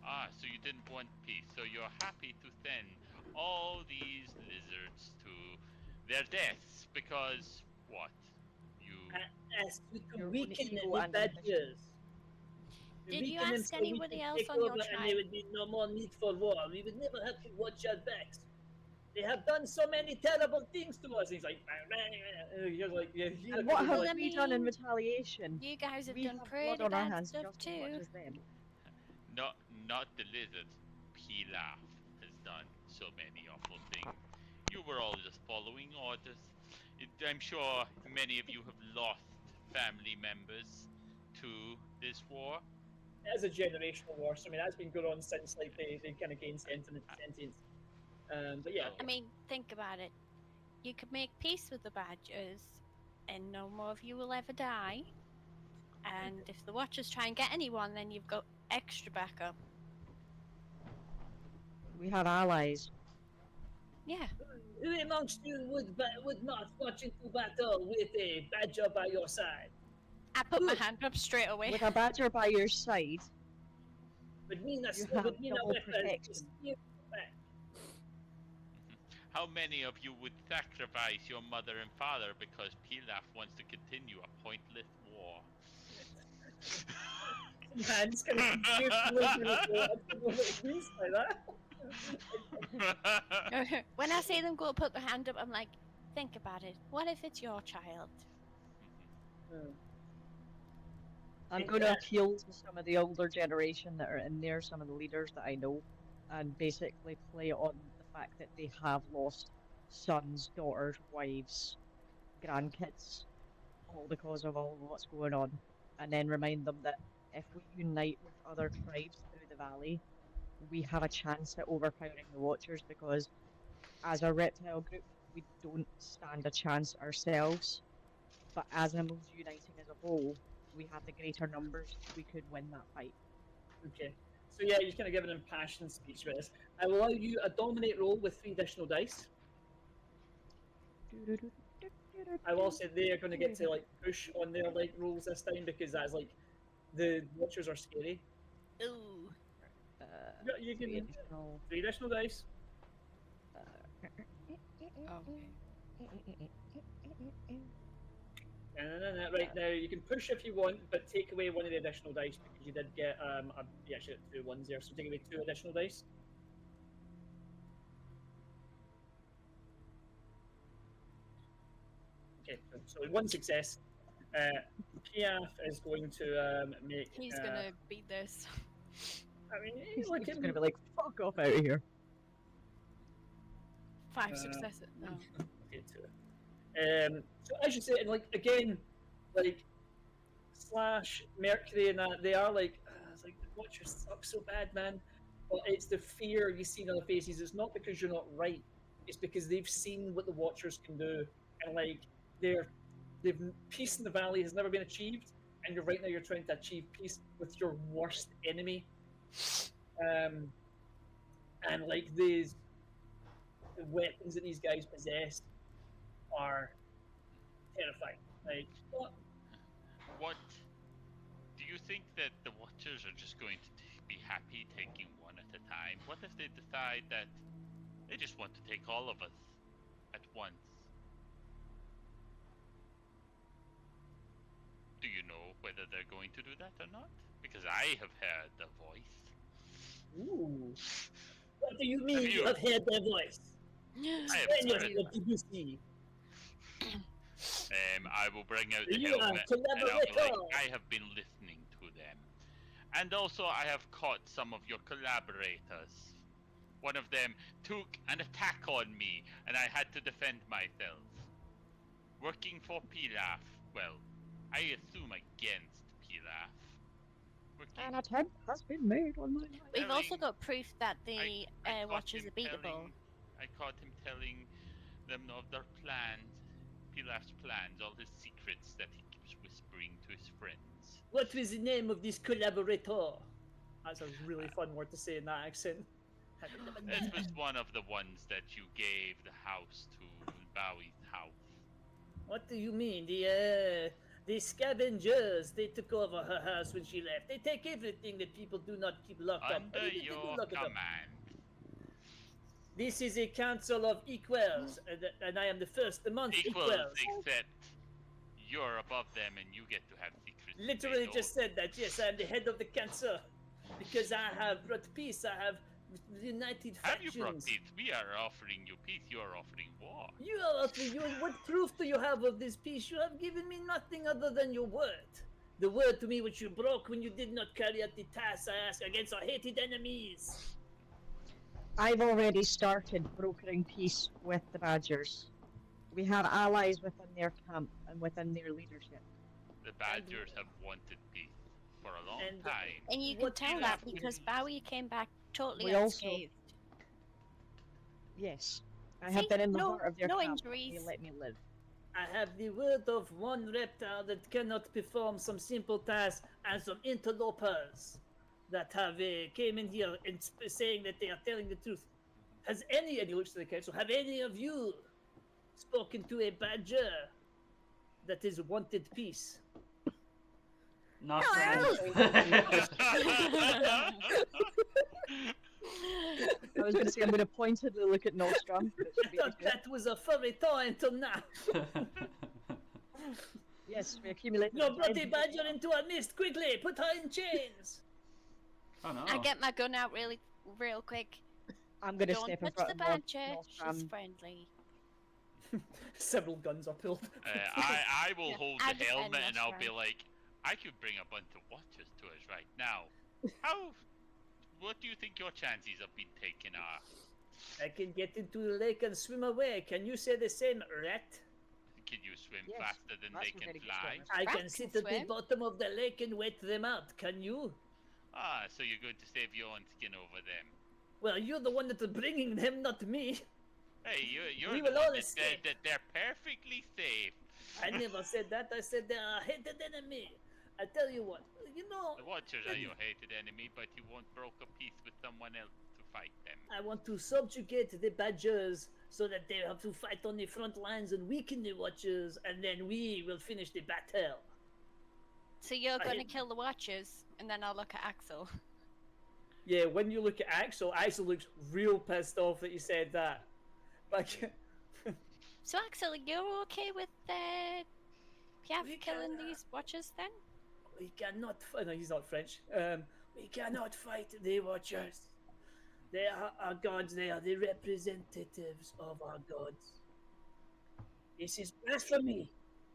Ah, so you didn't want peace. So you're happy to send all these lizards to their deaths because what? You I asked you to Your own weaken ego the and ambition. Badgers. To Did you weaken them ask so we anybody could else take on your over and tribe? there would be no more need for war. We would never have to watch our backs. They have done so many terrible things to us. He's like, you're like, yeah. You're And what like, have Well, I we done in mean, retaliation? You guys have We done have pretty blood on our bad hands stuff just as much too. as them. not the lizards. Pilaf has done so many awful things. You were all just following orders. I'm sure many of you have lost family members to this war. It is a generational war. So I mean, that's been going on since like they kind of gained sentience. But yeah, I mean, think about it. You could make peace with the Badgers, and no more of you will ever die. And if the Watchers try and get anyone, then you've got extra backup. We have allies. Yeah. who amongst you would not watch into battle with a badger by your side? I put my hand up straight away. With a badger by your side, Would mean a You have double weapon protection. to steal back. How many of you would sacrifice your mother and father because Pilaf wants to continue a pointless war? Hands kind of confused. I don't know what it means by that. When I see them go put their hand up, I'm like, think about it. What if it's your child? I'm going to appeal to some of the older generation that are in there, some of the leaders that I know, and basically play on the fact that they have lost sons, daughters, wives, grandkids, all because of all of what's going on, and then remind them that if we unite with other tribes through the valley, we have a chance at overpowering the Watchers because as a reptile group, we don't stand a chance ourselves, but as animals uniting as a whole, we have the greater numbers, we could win that fight. Okay. So yeah, you kind of give an impassioned speech with this. I will allow you a dominate roll with 3 additional dice. I will say they are going to get to like push on their like rolls this time because that's like the Watchers are scary. Ooh. Yeah, you can 3 additional dice. Okay. Right now, you can push if you want, but take away one of the additional dice because you did get you actually got 2 ones there, so take away 2 additional dice. Okay, so 1 success. Piaf is going to make. He's gonna beat this. I mean, He's look just at going to be like, fuck off out of here. 5 successes. No. Okay, 2. So as you say, and like again, like Slash, Mercury, and that they are like, it's like the Watchers suck so bad, man. But it's the fear you see on their faces. It's not because you're not right. It's because they've seen what the Watchers can do, and like they've peace in the valley has never been achieved, and you're right now you're trying to achieve peace with your worst enemy. And like the weapons that these guys possess are terrifying. Like, What do you think that the Watchers are just going to be happy taking one at a time? What if they decide that they just want to take all of us at once? Do you know whether they're going to do that or not? Because I have heard the voice. ooh, what do you mean Have you you- have heard their voice? I have Daniel, heard. what did you see? I will bring out the You are helmet and I'll be like, collaborator. I have been listening to them. And also I have caught some of your collaborators. One of them took an attack on me and I had to defend myself. Working for Pilaf, well, I assume against Pilaf. An attempt has been made on my life. We've also Telling- got proof that the I caught Watchers him are beatable. I caught him telling them of their plans, Pilaf's plans, all his secrets that he keeps whispering to his friends. What was the name of this collaborator? That's a really fun word to say in that accent. It was one of the ones that you gave the house to, Bowie's house. What do you mean? The scavengers, they took over her house when she left. They take everything that people do not keep locked up. Under Everything they do your lock it up. command. This is a council of equals, and I am the first amongst Equals, equals. except you're above them and you get to have secrets. they Literally don't. just said that. Yes, I am the head of the council because I have brought peace. I have united Have factions. you brought peace? We are offering you peace, you are offering war. You are offering. What proof do you have of this peace? You have given me nothing other than your word. The word to me which you broke when you did not carry out the task I asked against our hated enemies. I've already started brokering peace with the Badgers. We have allies within their camp and within their leadership. The Badgers have wanted peace for a long And- time. And you can What tell you that have to because do- Bowie came back totally We also- unscathed. Yes, I have See? been in the No- heart of their no camp. They injuries. let me live. I have the word of one reptile that cannot perform some simple tasks and some interlopers that have came in here and saying that they are telling the truth. Has any, and he looks to the council, have any of you spoken to a badger that is wanted peace? Not I was going to say I'm going to pointedly look at Nostrum. But it I should be thought okay. that was a furry toy until now. Yes, we accumulate. No, bloody badger into our midst, quickly! Put her in chains! Oh no. I get my gun out real quick. I'm going to Don't step in touch front the of badger. She's Nostrum. friendly. Several guns are pulled. I will Yeah, hold I the defend helmet and I'll be Nostrum. like, I could bring a bunch of watchers to us right now. How? What do you think your chances of being taken are? I can get into the lake and swim away. Can you say the same, rat? Can you swim Yes, faster than that's they a can very good fly? swimmer. I can Rats sit can at the swim. bottom of the lake and wait them out. Can you? Ah, so you're going to save your own skin over them. Well, you're the one that's bringing them, not me. Hey, you're We the will one all that said escape. that they're perfectly safe. I never said that. I said they're a hated enemy. I tell you what, you know, The Watchers are your hated enemy, but you won't broker peace with someone else to fight them. I want to subjugate the Badgers so that they have to fight on the front lines and weaken the Watchers, and then we will finish the battle. So you're I gonna hate- kill the Watchers, and then I'll look at Axel. Yeah, when you look at Axel, Axel looks real pissed off that you said that. Like, So Axel, you're okay with Piaf We killing can- these Watchers then? we cannot. No, he's not French. We cannot fight the Watchers. They are our gods. They are the representatives of our gods. This is blasphemy.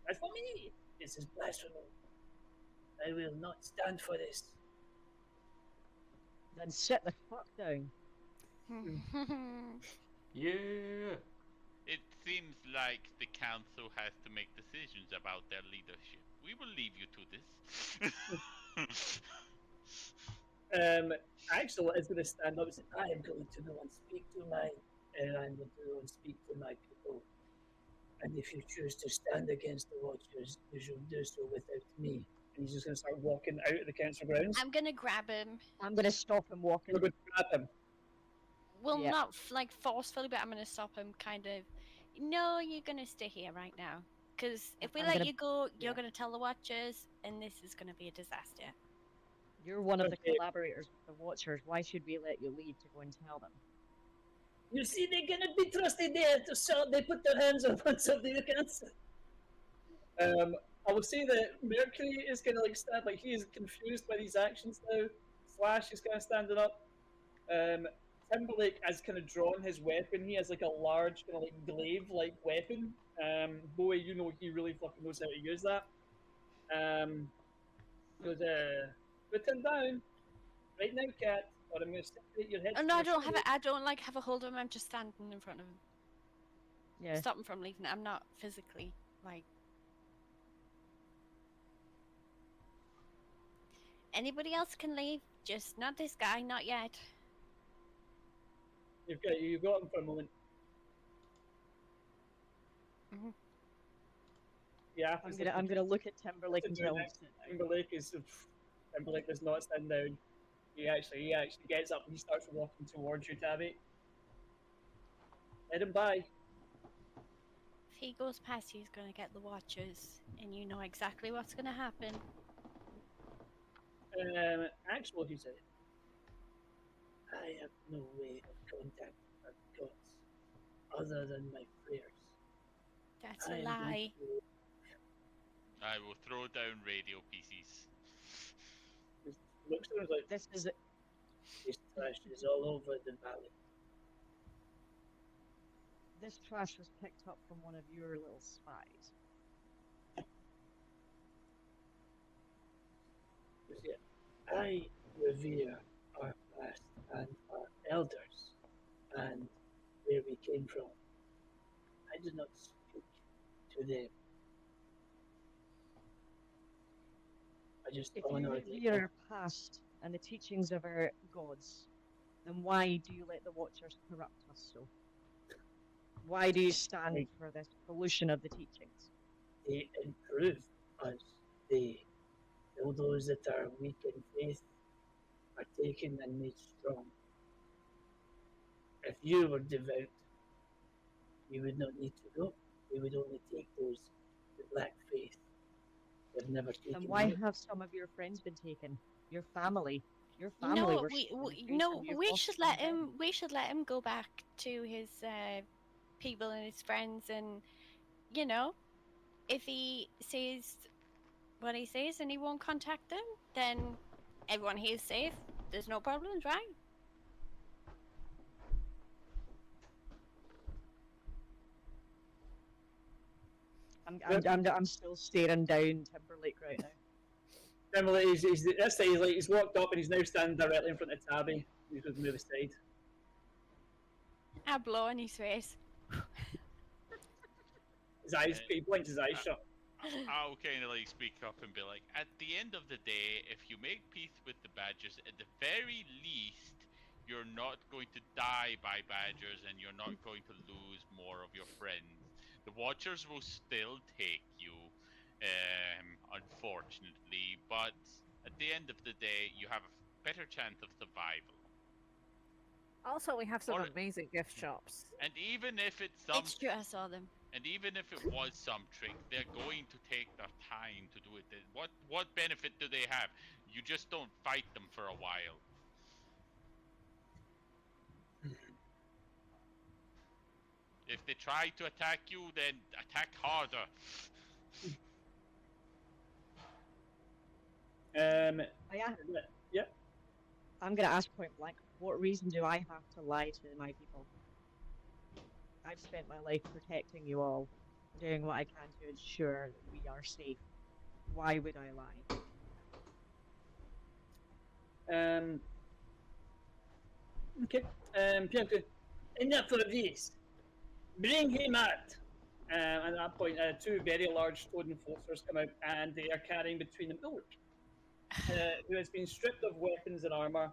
Blasphemy. This is blasphemy. I will not stand for this. Then sit the fuck down. Yeah. It seems like the council has to make decisions about their leadership. We will leave you to this. Axel is going to stand up and say, I am going to go and speak to my, I'm going to go and speak to my people. And if you choose to stand against the Watchers, you should do so without me. And he's just going to start walking out of the council grounds. I'm gonna grab him. I'm gonna stop him walking. We're going to grab him. Well, Yeah. not like forcefully, but I'm gonna stop him. Kind of. No, you're gonna stay here right now. Because if we I'm let gonna- you go, you're yeah. gonna tell the Watchers, and this is gonna be a disaster. You're one of the Okay. collaborators with the Watchers. Why should we let you leave to go and tell them? You see, they cannot be trusted there, so they put their hands up on something they can't say. I will say that Mercury is kind of like he is confused by these actions now. Flash is kind of standing up. Timberlake has kind of drawn his weapon. He has like a large kind of like glaive-like weapon. Bowie, you know he really fucking knows how to use that. Goes, put him down right now, cat, or I'm gonna separate your head. Oh from no, I your don't have shoulder." it. I don't like have a hold of him. I'm just standing in front of him. Yeah. Stop him from leaving. I'm not physically like. Anybody else can leave, just not this guy, not yet. You've got him for a moment. Mhm. Yeah, I'm gonna look at Timberlake and tell him to sit down. Timberlake does not stand down. He actually gets up and he starts walking towards you, Tabby. Let him by. If he goes past, he's gonna get the Watchers, and you know exactly what's gonna happen. Axel, he said, I have no way of contacting our gods other than my prayers. That's I a am going lie. to- I will throw down radio pieces. He looks at him and is like, This is this trash is all over the valley. this trash was picked up from one of your little spies. He said, I revere our past and our elders and where we came from. I do not speak to them. I just If you honor revere our past and the teachings of our gods, then why do you let the Watchers corrupt us so? Why do you stand Right. for this pollution of the teachings? They improve us. They, all those that are weak in faith, are taken and made strong. If you were devout, you would not need to go. You would only take those with black faith. They've never taken. And why you. have some of your friends been taken? Your family. Your You family know were what? We, shot in we the face no, and you've we lost should some let men. him. We should let him go back to his people and his friends, and you know, if he says what he says and he won't contact them, then everyone here is safe. There's no problems, right? I'm still staring down Timberlake right now. Emily, this time he's walked up and he's now standing directly in front of Tabby. He's going to move aside. I blow in his face. His eyes, he blinks his eyes shut. I'll kind of like speak up and be like, at the end of the day, if you make peace with the badgers, at the very least, you're not going to die by badgers and you're not going to lose more of your friends. The Watchers will still take you, unfortunately, but at the end of the day, you have a better chance of survival. Also, we have some Or- amazing gift shops. And even if it's some It's true, I saw them. And even if it was some trick, they're going to take their time to do it. What benefit do they have? You just don't fight them for a while. If they try to attack you, then attack harder. Yeah. I'm gonna ask point blank, what reason do I have to lie to my people? I've spent my life protecting you all, doing what I can to ensure that we are safe. Why would I lie? Okay. Bianca, enough of this. Bring him out. At that point, two very large stone enforcers come out, and they are carrying between them Ulrich, who has been stripped of weapons and armor,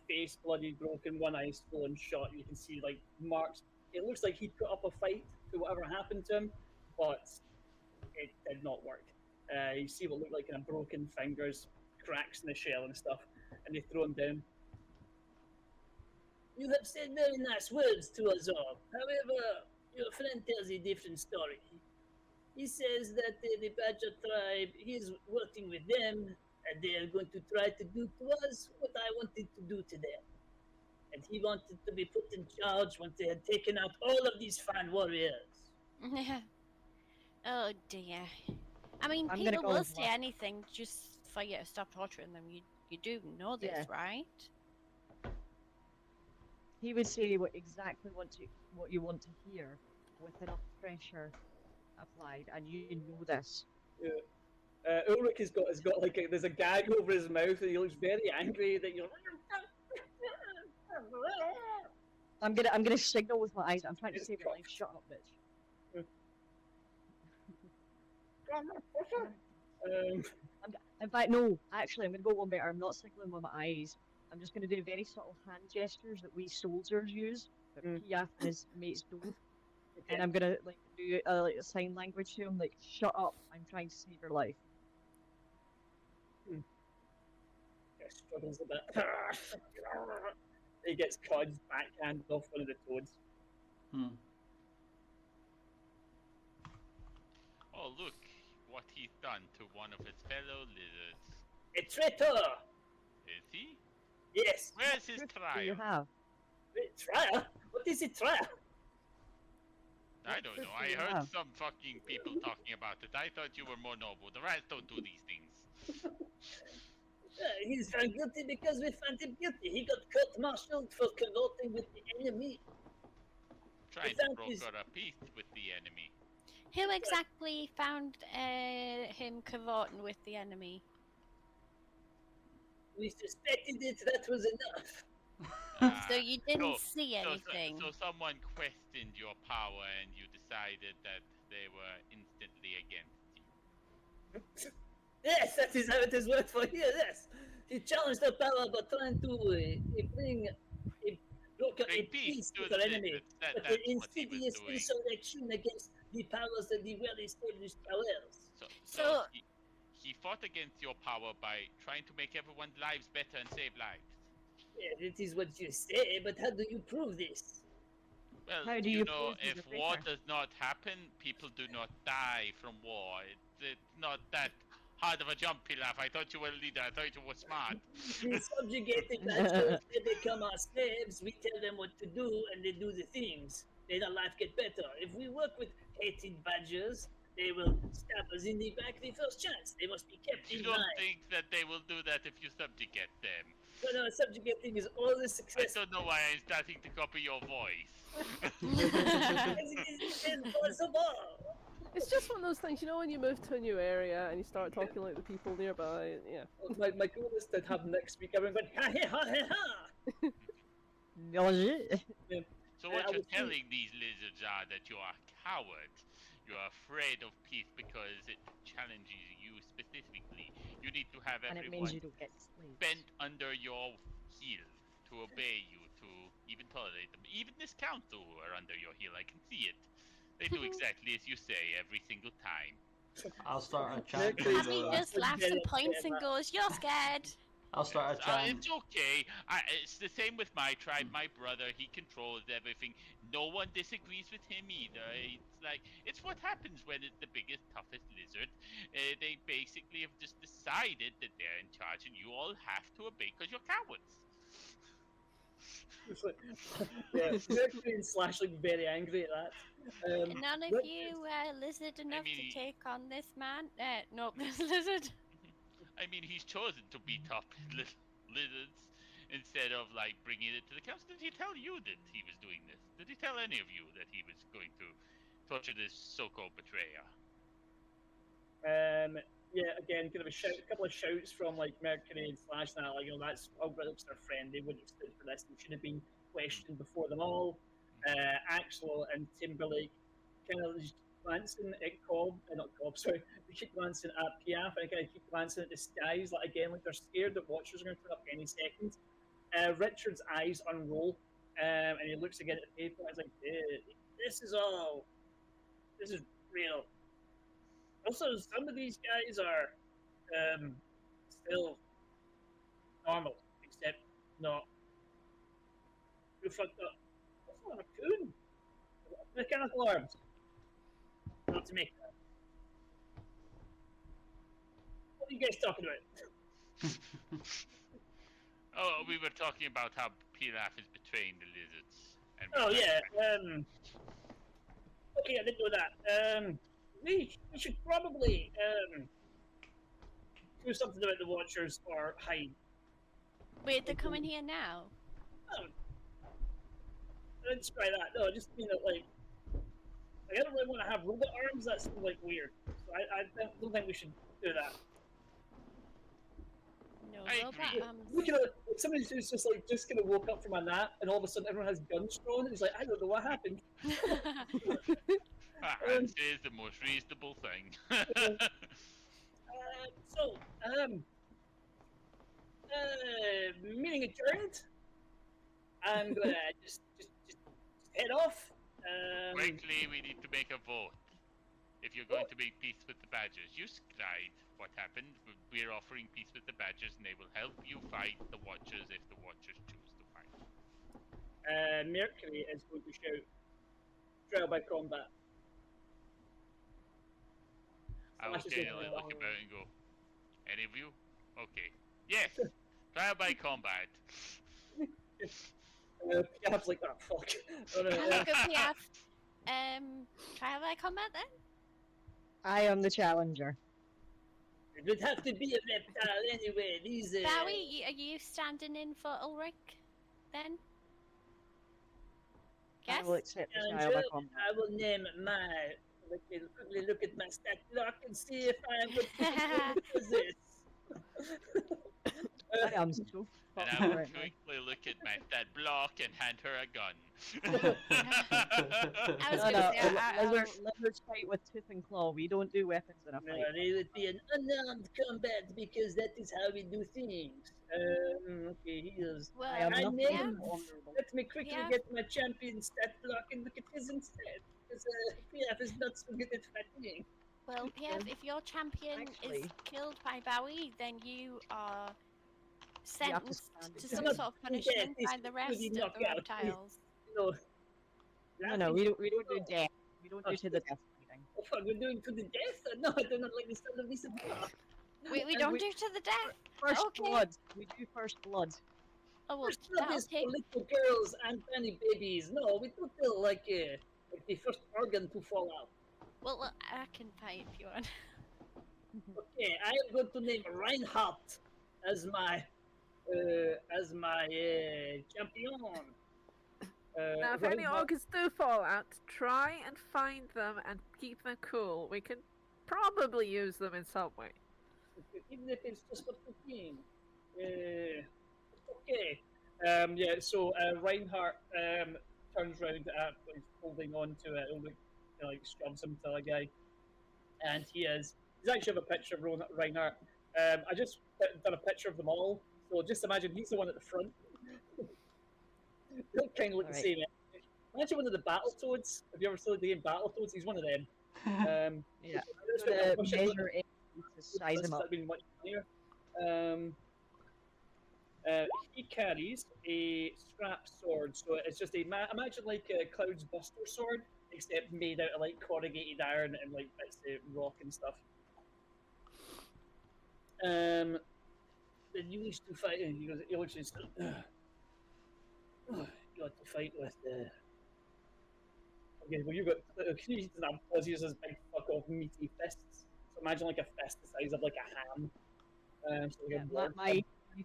face bloody broken, one eye swollen shut. You can see like marks. It looks like he put up a fight to whatever happened to him, but it did not work. You see what looked like kind of broken fingers, cracks in the shell and stuff, and they throw him down. You have said very nice words to us all. However, your friend tells a different story. He says that the Badger tribe, he's working with them, and they are going to try to do to us what I wanted to do to them. And he wanted to be put in charge once they had taken out all of these fine warriors. Oh dear. I mean, I'm gonna people go will with say what- anything just for you to stop torturing them. You do know this, Yeah. right? He would say what you want to hear with enough pressure applied, and you know this. Ulrich has got like there's a gag over his mouth, and he looks very angry that you're. I'm gonna signal with my eyes. I'm trying to It's save your life. Shut up, bitch. In fact, no. Actually, I'm gonna go one better. I'm not signaling with my eyes. I'm just gonna do very subtle hand gestures that we soldiers use, but Piaf and his mates don't. And I'm gonna like do like a sign language to him, like "Shut up! I'm trying to save your life." Struggles a bit. He gets Cod's backhand off one of the toads. Oh, look what he's done to one of his fellow lizards. A traitor! Is he? Yes! Where's his Proof do you trial? have? Trial? What is a trial? I don't know. I do you heard have? some fucking people talking about it. I thought you were more noble. The rats don't do these things. He's found guilty because we found him guilty. He got court-martialed for consulting with the enemy. Trying to found his- broker a peace with the enemy. Who exactly found him cavorting with the enemy? We suspected it, that was enough. So you didn't so- see so- anything. So someone questioned your power and you decided that they were instantly against you. Yes, that is how it is worked for here, yes. He challenged our power by trying to bring a peace with our enemy. That's But what the he was insidious doing. insurrection against the powers of the well-established powers. So- He fought against your power by trying to make everyone's lives better and save lives. Yeah, it is what you say, but how do you prove this? Well, How do you you know, prove he's if a war traitor? does not happen, people do not die from war. It's not that hard of a jump, Pilaf. I thought you were a leader. I thought you were smart. The subjugated badgers, they become our slaves, we tell them what to do, and they do the things. Then our life get better. If we work with hated badgers, they will stab us in the back the first chance. They must be kept You in don't mind. think that they will do that if you subjugate them. But no, subjugating is always I successful. don't know why I'm starting to copy your voice. As it is impossible. It's just one of those things, you know, when you move to a new area and you start talking like the people nearby. Yeah. My goal is to have next week everyone going ha ha ha ha. No, Yeah. So what I you're would say- telling these lizards are that you are cowards. You are afraid of peace because it challenges you specifically. You need to have and it means everyone you don't get slaves. bent under your heel to obey you, to even tolerate them. Even this council are under your heel. I can see it. They do exactly as you say every single time. I'll start a chant. Mercury's to Abby the- just laughs and points and goes, "You're scared." I'll start a Yes, chant. it's okay. It's the same with my tribe. My brother, he controls everything. No one disagrees with him either. It's like, it's what happens when it's the biggest, toughest lizard. They basically have just decided that they're in charge and you all have to obey because you're cowards. It's like, yeah, Mercury and Slash like very angry at that. None of Richard's- you lizard enough mean, to take on this man. No, this lizard. I mean, he's chosen to beat up lizards instead of like bringing it to the council. Did he tell you that he was doing this? Did he tell any of you that he was going to torture this so-called betrayer? Yeah, again, kind of a couple of shouts from like Mercury and Slash. Now, like, that's Albrecht's their friend. They wouldn't have stood for this. They should have been questioned before them all. Axel and Timberlake kind of just glancing at not Cobb, sorry. They keep glancing at Piaf and kind of keep glancing at the skies, like again, like they're scared that Watchers are going to turn up any second. Richard's eyes unroll, and he looks again at the paper. And he's like, "This is real." Also, some of these guys are still normal, except not. You fucked up. That's not a raccoon. Mechanical arms. Not to make that. What are you guys talking about? Oh, we were talking about how Pilaf is betraying the lizards. And Oh yeah. Okay, I didn't know that. We should probably do something about the Watchers or hide. Wait, they're coming here now. Oh, I didn't try that. No, I just mean that like I don't really want to have robot arms. That seems like weird. So I don't think we should do that. No I robot agree. arms. Look at it. Somebody who's just like just kind of woke up from a nap, and all of a sudden everyone has guns drawn, and he's like, I don't know what happened. Hans is the most reasonable thing. So, meeting adjourned. I'm gonna just head off. Quickly, we need to make a vote. If you're going to make peace with the Badgers, you cried what happened. We're offering peace with the Badgers, and they will help you fight the Watchers if the Watchers choose to fight. Mercury is going to shout trial by combat. I will Slash is generally like, look about and go, any of you? Okay. Yes! Trial by combat. Piaf's like, oh fuck. Oh, no, Have a good PF. Trial by combat then? I am the challenger. it would have to be a reptile anyway. These. Bowie, are you standing in for Ulrich then? Yes? I will accept the trial by Challenger, combat. I will name my. Quickly look at my stat block and see if I am good for this. I am so And fucked I will right now. quickly look at that block and hand her a gun. I was No, gonna no, say, lizards fight with tooth and claw. We don't do weapons in a No, fight. it would be an unarmed combat because that is how we do things. Okay, he is. well, I am I not name- even honorable. Let me quickly Yeah. get my champion stat block and look at his instead. Because PF is not so good at fighting. well, PF, if your champion is Actually- killed by Bowie, then you are You have to sentenced stand to it some down. sort of Yeah, punishment it's by the rest really of the knockout. reptiles. No. No, we don't do death. We don't do to the death fighting. Oh, fuck, we're doing to the death? No, I do not like the sound of this at all. We And don't we- do to the death. First Okay. blood. We do first blood. Oh, well, First blood that'll is take. for little girls and tiny babies. No, we do feel like the first organ to fall out. Well, look, I can fight if you want. Okay, I am going to name Reinhardt as my champion. Now, if any Reinhardt- ogres do fall out, try and find them and keep them cool. We can probably use them in some way. even if it's just for the team. Okay. Yeah, so Reinhardt turns around after he's holding on to it, like shoves him to a guy, and he's actually have a picture of Reinhardt. I just done a picture of them all, so just imagine he's the one at the front. They kind of look the Alright. same. Imagine one of the Battletoads. Have you ever seen the game Battletoads? He's one of them. Yeah. That's I'm what gonna I wish I'd done measure it to size him up. That'd been much funnier. He carries a scrap sword, so it's just imagine like a Cloud's Buster sword, except made out of like corrugated iron and like bits of rock and stuff. Then you used to fight, and he looks just, you had to fight with the. Okay, well you got. He doesn't have claws, he uses big fuck off meaty fists. So imagine like a fist the size of like a ham. So like Yeah, a dwarf. my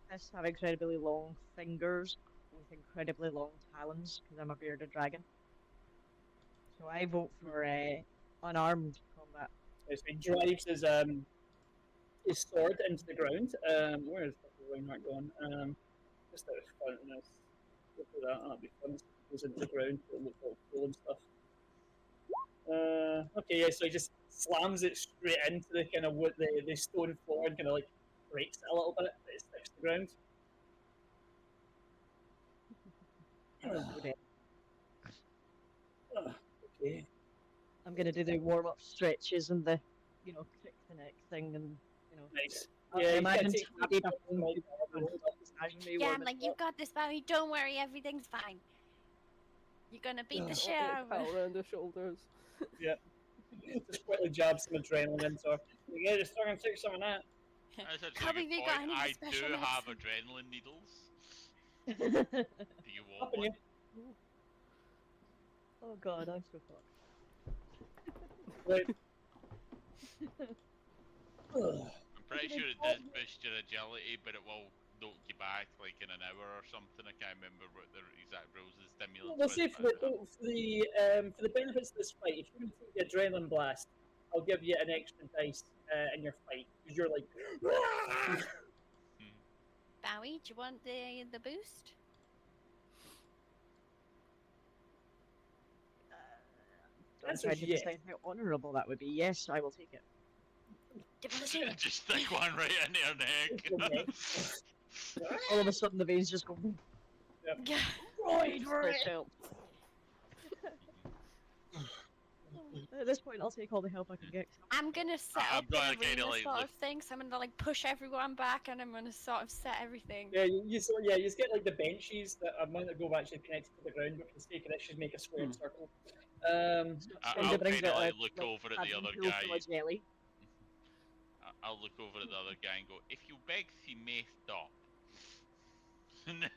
fists have incredibly long fingers with incredibly long talons because I'm a bearded dragon. So I vote for unarmed combat. So he drives his sword into the ground. Where is the Reinhardt going? Just out of front of us. Look at that. That'd be fun. Goes into the ground. It'll look all cool and stuff. Okay, yeah. So he just slams it straight into the kind of wood, the stone floor, and kind of like breaks it a little bit. But it sticks to the ground. Okay. I'm gonna do the warm up stretches and the, crick the neck thing and, Nice. I Yeah, you imagine can't take Tabby much doesn't like imagine me Yeah, warming I'm like, up. you got this, Barry. Don't worry, everything's fine. You're gonna beat the Ugh. shit out of Power it. around the shoulders. just quickly jab some adrenaline into her. Yeah, just try and take some of that. That's actually Cubby, a good you got point. any I do special have medicine? adrenaline needles. Do you want Up in one? you. Oh god, I'm so fucked. Right. Ugh. I'm pretty sure it does boost your agility, but it will knock you back like in an hour or something. I can't remember what the exact rules of the stimulants. We'll was, see but for the benefits of this fight. If you're going to take the adrenaline blast, I'll give you an extra dice in your fight because you're like. Bowie, do you want the boost? I'm Answer's trying to yes. decide how honourable that would be. Yes, I will take it. just stick one right in your neck. All of a sudden the veins just go. Yeah. Right, right. At this point, I'll take all the help I can get. I'm gonna set I'm up gonna an kinda arena like sort look- of thing, so I'm gonna like push everyone back, and I'm gonna sort of set everything. Yeah, you just get like the benches that a month ago were actually connected to the ground, but for the sake of this, just make a square circle. I'll kind of like look over at the other guy. Jelly. I'll look over at the other guy and go, if you beg, he may stop.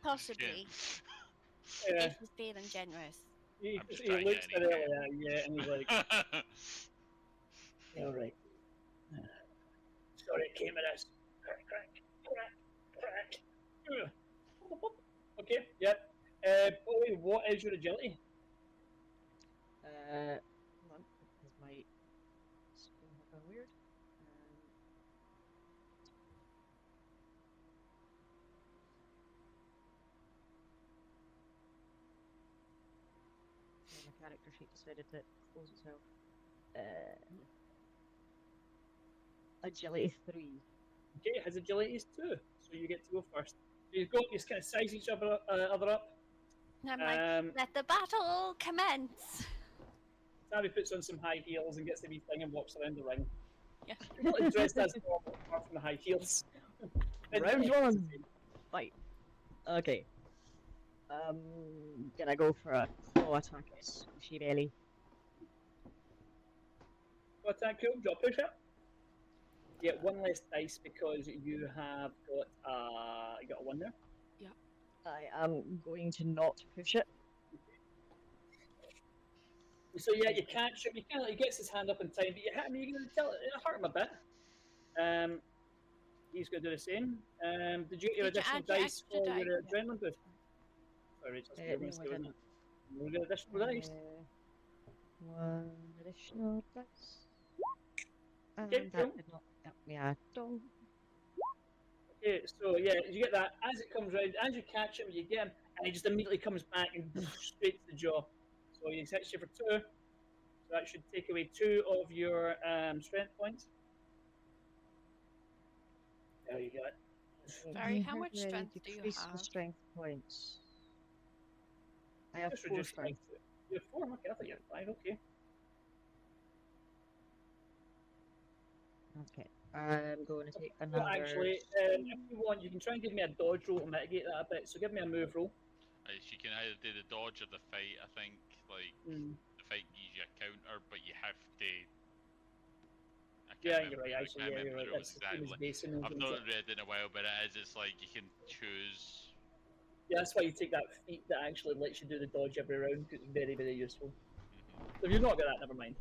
Possibly. Yeah. If he's feeling generous. He, I'm just he trying to looks get at any it, yeah, and he's like, all right. Sorry, it came at us. Crack, crack, crack, crack. Okay, yep. Bowie, what is your agility? Hold on, because my screen has gone weird. My character sheet decided to close itself. Agility 3. Okay, his agility is 2, so you get to go first. So you just kind of size each other up. And I'm like, let the battle commence. Sammy puts on some high heels and gets the wee thing and walks around the ring. Yeah. You're not dressed as normal apart from the high heels. Round 1. Fight. Okay. Gonna go for a claw attack at Squishy Belly. What's that cool? Drop push up. You get one less dice because you have got you got a 1 there. I am going to not push it. So yeah, you can't shoot. He gets his hand up in time, but you hit him. You're gonna tell it hurt him a bit. He's gonna do the same. Did you get your Did you additional add your dice extra for your die? adrenaline boost? Sorry, Rachel, you were No, gonna I say, wasn't didn't. We're gonna additional dice. One additional dice. And Okay, that cool. did not help me at all. Okay, so yeah, you get that as it comes round, as you catch him, you get him, and he just immediately comes back and straight to the jaw. So he hits you for 2. So that should take away 2 of your strength points. There you go. Barry, how How much do I strength do you decrease the have? strength points? I have Just 4 reduce strength. You have 4? Okay, I thought you had 5. Okay. Okay, I'm going to take Well, another. actually, if you want, you can try and give me a dodge roll to mitigate that a bit. So give me a move roll. She can either do the dodge or the fight. I think like the fight gives you a counter, but you have to. I Yeah, can't you're remember. right. I Actually, can't yeah, you're remember right. what it was That's the same as exactly. base. I've not read in a while, but it is. It's like you can choose. Yeah, that's why you take that feat that actually lets you do the dodge every round because it's very, very useful. Mhm. So if you've not got that, never mind.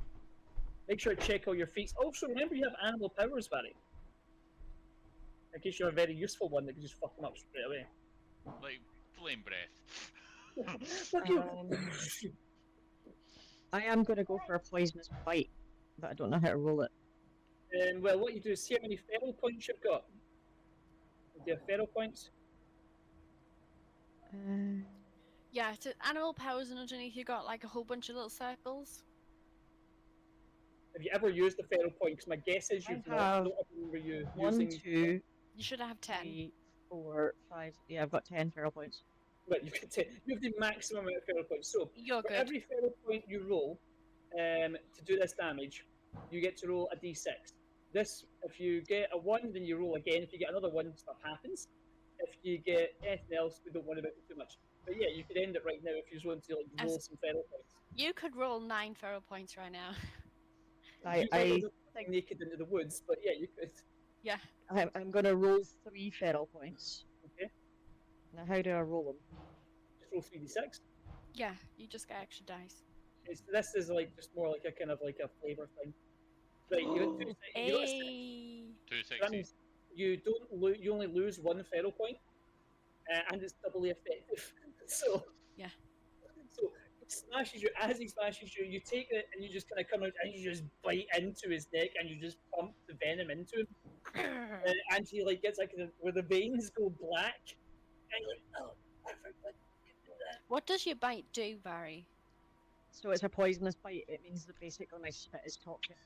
Make sure to check all your feats. Also, remember you have animal powers, Barry. In case you have a very useful one that can just fuck them up straight away. Like flame breath. Fuck you! I am going to go for a poisonous bite, but I don't know how to roll it. Well, what you do is see how many feral points you've got. Do you have feral points? Yeah, so animal powers, and underneath you got like a whole bunch of little circles. Have you ever used the feral point? Because my guess is I you've not. I have don't remember you 1, using. 2, You should have 10. 3, 4, 5. Yeah, I've got 10 feral points. Right, you can take. You have the maximum amount of feral points. So You're for good. every feral point you roll, to do this damage, you get to roll a d6. This, if you get a 1, then you roll again. If you get another 1, stuff happens. If you get anything else, we don't worry about it too much. But yeah, you could end it right now if you just want to like roll some feral points. You could roll 9 feral points right now. You might I not think naked into the woods, but yeah, you could. Yeah. I'm going to roll 3 feral points. Okay, Now, how do I roll them? just roll 3d6. Yeah, you just get extra dice. This is like just more like a kind of like a flavor thing. Right, you got 2 you got a 6. Hey. 2 That 60. means you don't lose. You only lose 1 feral point, and it's doubly effective. So Yeah. So he smashes you. As he smashes you, you take it and you just kind of come out and you just bite into his neck and you just pump the venom into him. And he like gets like where the veins go black, and you're like, oh, I forgot you can do that. What does your bite do, Barry? So it's a poisonous bite. It means that basically my spit is toxic.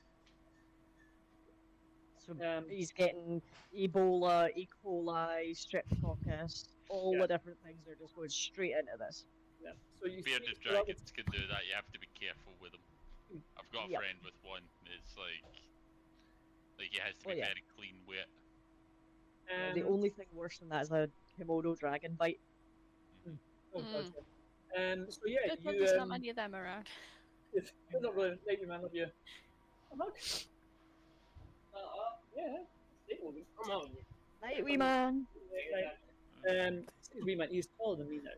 So he's getting Ebola, E. coli, Streptococcus, all Yeah. the different things are just going straight into this. Yeah. So you see, Bearded dragons can do that. You have to be careful with them. I've got a Yep. friend with one. It's like he has to be Oh, yeah. very clean with it. The only thing worse than that is a Komodo dragon bite. Oh, God, yeah. So yeah, Good thing you there's not many of them around. You're not really right, man. Love you. I'm not. Yeah. Stay with me. I'm on you. Night, wee man. Excuse me, man. He's taller than me now.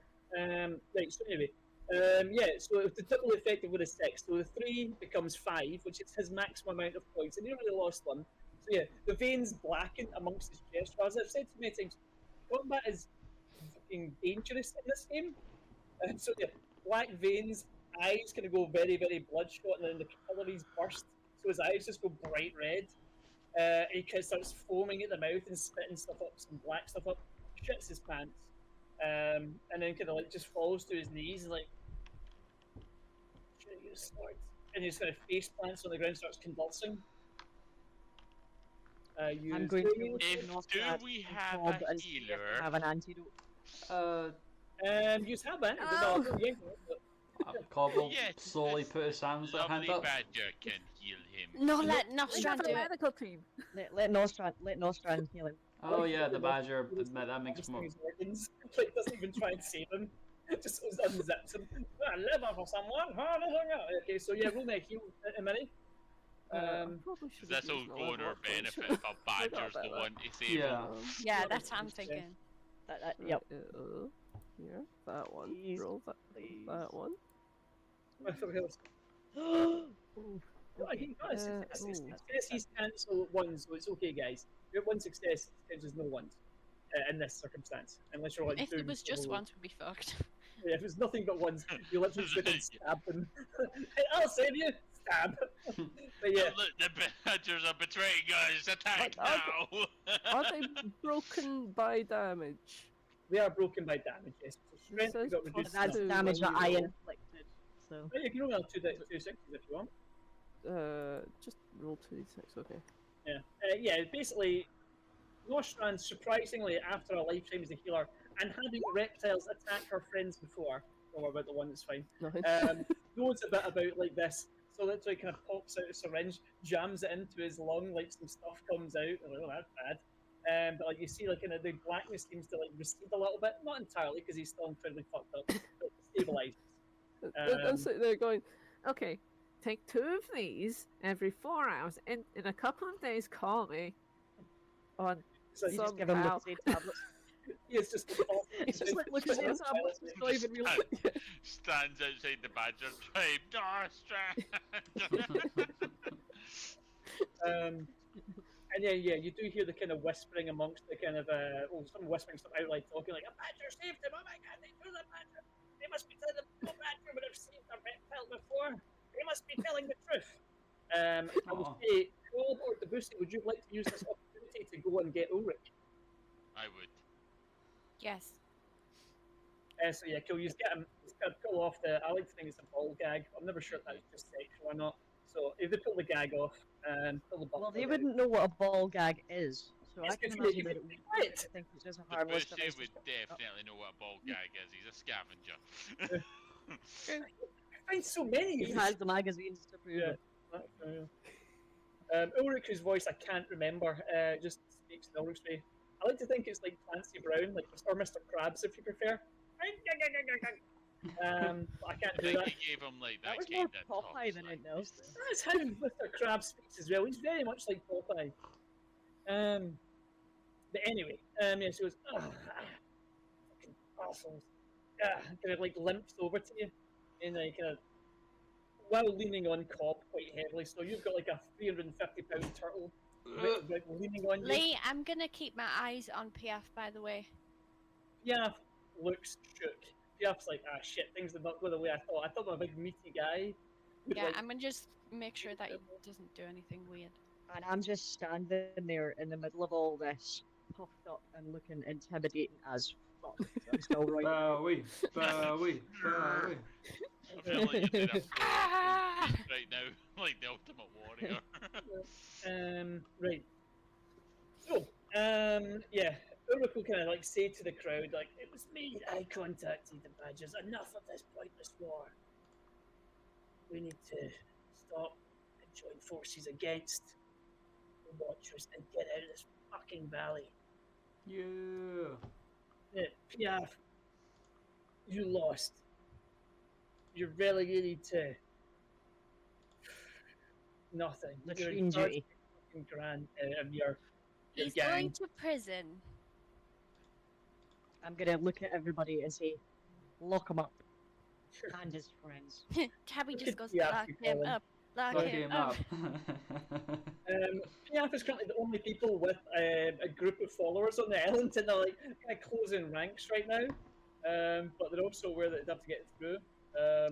Right. So anyway, yeah. So the double effective with a 6. So the 3 becomes 5, which is his maximum amount of points, and he only lost 1. So yeah, the veins blacken amongst his chest. As I've said to many times, combat is fucking dangerous in this game. So yeah, black veins, eyes kind of go very, very bloodshot, and then the capillaries burst, so his eyes just go bright red. He kind of starts foaming at the mouth and spitting stuff up, some black stuff up, shits his pants, and then kind of like just falls to his knees and like, and he just kind of face plants on the ground, starts convulsing. I'm going to look at Do Nostrad we and have Cobb a and see if they healer? have an antidote. Use have it. Oh. Yeah, Cobb will Yes, slowly this put his hands hand Lovely up. badger can heal him. No, let We Nostrand have do a it. medical team. Let Nostrand heal him. Oh yeah, the badger. That makes more. his organs. Like, doesn't even try and save him. Just unzips him. A liver for someone. Okay, so yeah, roll me a heal in a minute. Probably should This will go to our benefit if a badger's the one to save Yeah. him. Yeah, that's what I'm thinking. Yep. Here, that one. Please, Roll that, please. that one. Successes cancel 1, so it's okay, guys. You have 1 success, cancels no 1s in this circumstance, unless you're like If doing it was just solo. once, we'd be fucked. Yeah, if it's nothing but ones, you literally should and stab them. Hey, I'll save you. Stab. But yeah, Look, the badgers are betraying us. Attack But are now! Are they broken by damage? they are broken by damage. Yes, so It strength says got plus reduced. That's two damage when that you I roll. inflicted. So Well, you can roll two sixes if you want. Just roll 2d6, okay. Yeah, yeah. Basically, Nostrand, surprisingly, after a lifetime as a healer and having reptiles attack her friends before, don't worry about the one that's fine. Nice. Knows a bit about like this, so that's why he kind of pops out a syringe, jams it into his lung, like some stuff comes out. And like, oh, that's bad. But like you see, like kind of the blackness seems to like recede a little bit, not entirely because he's still incredibly fucked up, but it stabilizes. I'm sitting there going, okay, take 2 of these every 4 hours. In a couple of days, call me. On So you you just give him somehow. Lucozade tablets. it's just like, It's just like Lucozade tablets. It's not even real. Stands outside the badger tribe. Nostrand! And yeah, you do hear the kind of whispering amongst the kind of some whispering, some outright talking, like a badger saved him. Oh my god, they killed the badger. They must be telling the badger would have saved a reptile before. They must be telling the truth. I would Aw. say, Cobb or Debussy, would you like to use this opportunity to go and get Ulrich? I would. Yes. So yeah, cool. You just get him. Just kind of pull off the. I like to think it's a ball gag. I'm never sure if that's just sexual or not. So if they pull the gag off and pull the buckle. Well, they wouldn't know what a ball gag is, so It's I can confusing. imagine that it would Right. think it's just a The harmless Bushy device. would definitely know what a ball gag is. He's a scavenger. I find so many. He has the magazines to prove Yeah. it. That's fair. Ulrich's voice I can't remember. Just speaks in Ulrich's way. I like to think it's like Clancy Brown, like or Mr. Krabs if you prefer. But I can't I do think that. he gave him like That that was more kind of Popeye than anything else. Though. That's how Mr. Krabs speaks as well. He's very much like Popeye. But anyway, yeah, she goes, oh, fucking assholes. Kind of like limps over to you, and like kind of while leaning on Cobb quite heavily. So you've got like a 350-pound turtle like, leaning on you. Lee, I'm gonna keep my eyes on Piaf, by the way. Piaf looks shook. Piaf's like, shit, things did not go the way I thought. I thought I'm a big meaty guy. Yeah, like, I'm gonna just make sure that he doesn't do anything weird. And I'm just standing there in the middle of all this, puffed up and looking intimidating as fuck. So I'm still right. Bowie, Bowie, Bowie. I feel like you're doing a full right now, like the Ultimate Warrior. Right. So, yeah, Ulrich will kind of like say to the crowd, like, it was me. I contacted the Badgers. Enough of this pointless war. We need to stop and join forces against the Watchers and get out of this fucking valley. Yeah. Yeah, Piaf, you lost. You're relegated to nothing. You're Latrine in charge duty. of grand of your He's gang. going to prison. I'm gonna look at everybody and say, lock him up. And his friends. Tabby just goes, Yeah, lock you him call him. up. Lock Look him him up. up. Piaf is currently the only people with a group of followers on the island, and they're like kind of closing ranks right now. But they're also aware that they have to get through. Yeah,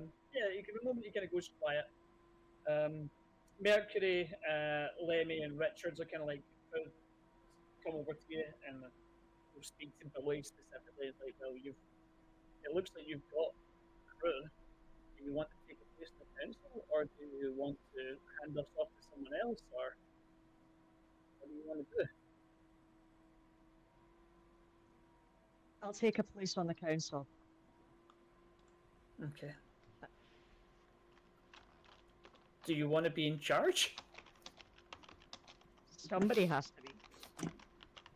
you can the moment you kind of goes quiet. Mercury, Lemmy, and Richards are kind of like come over to you and will speak to Billy specifically. Like, well, it looks like you've got crew. Do you want to take a place in the council, or do you want to hand us off to someone else, or what do you want to do? I'll take a place on the council. Okay. Do you want to be in charge? Somebody has to be.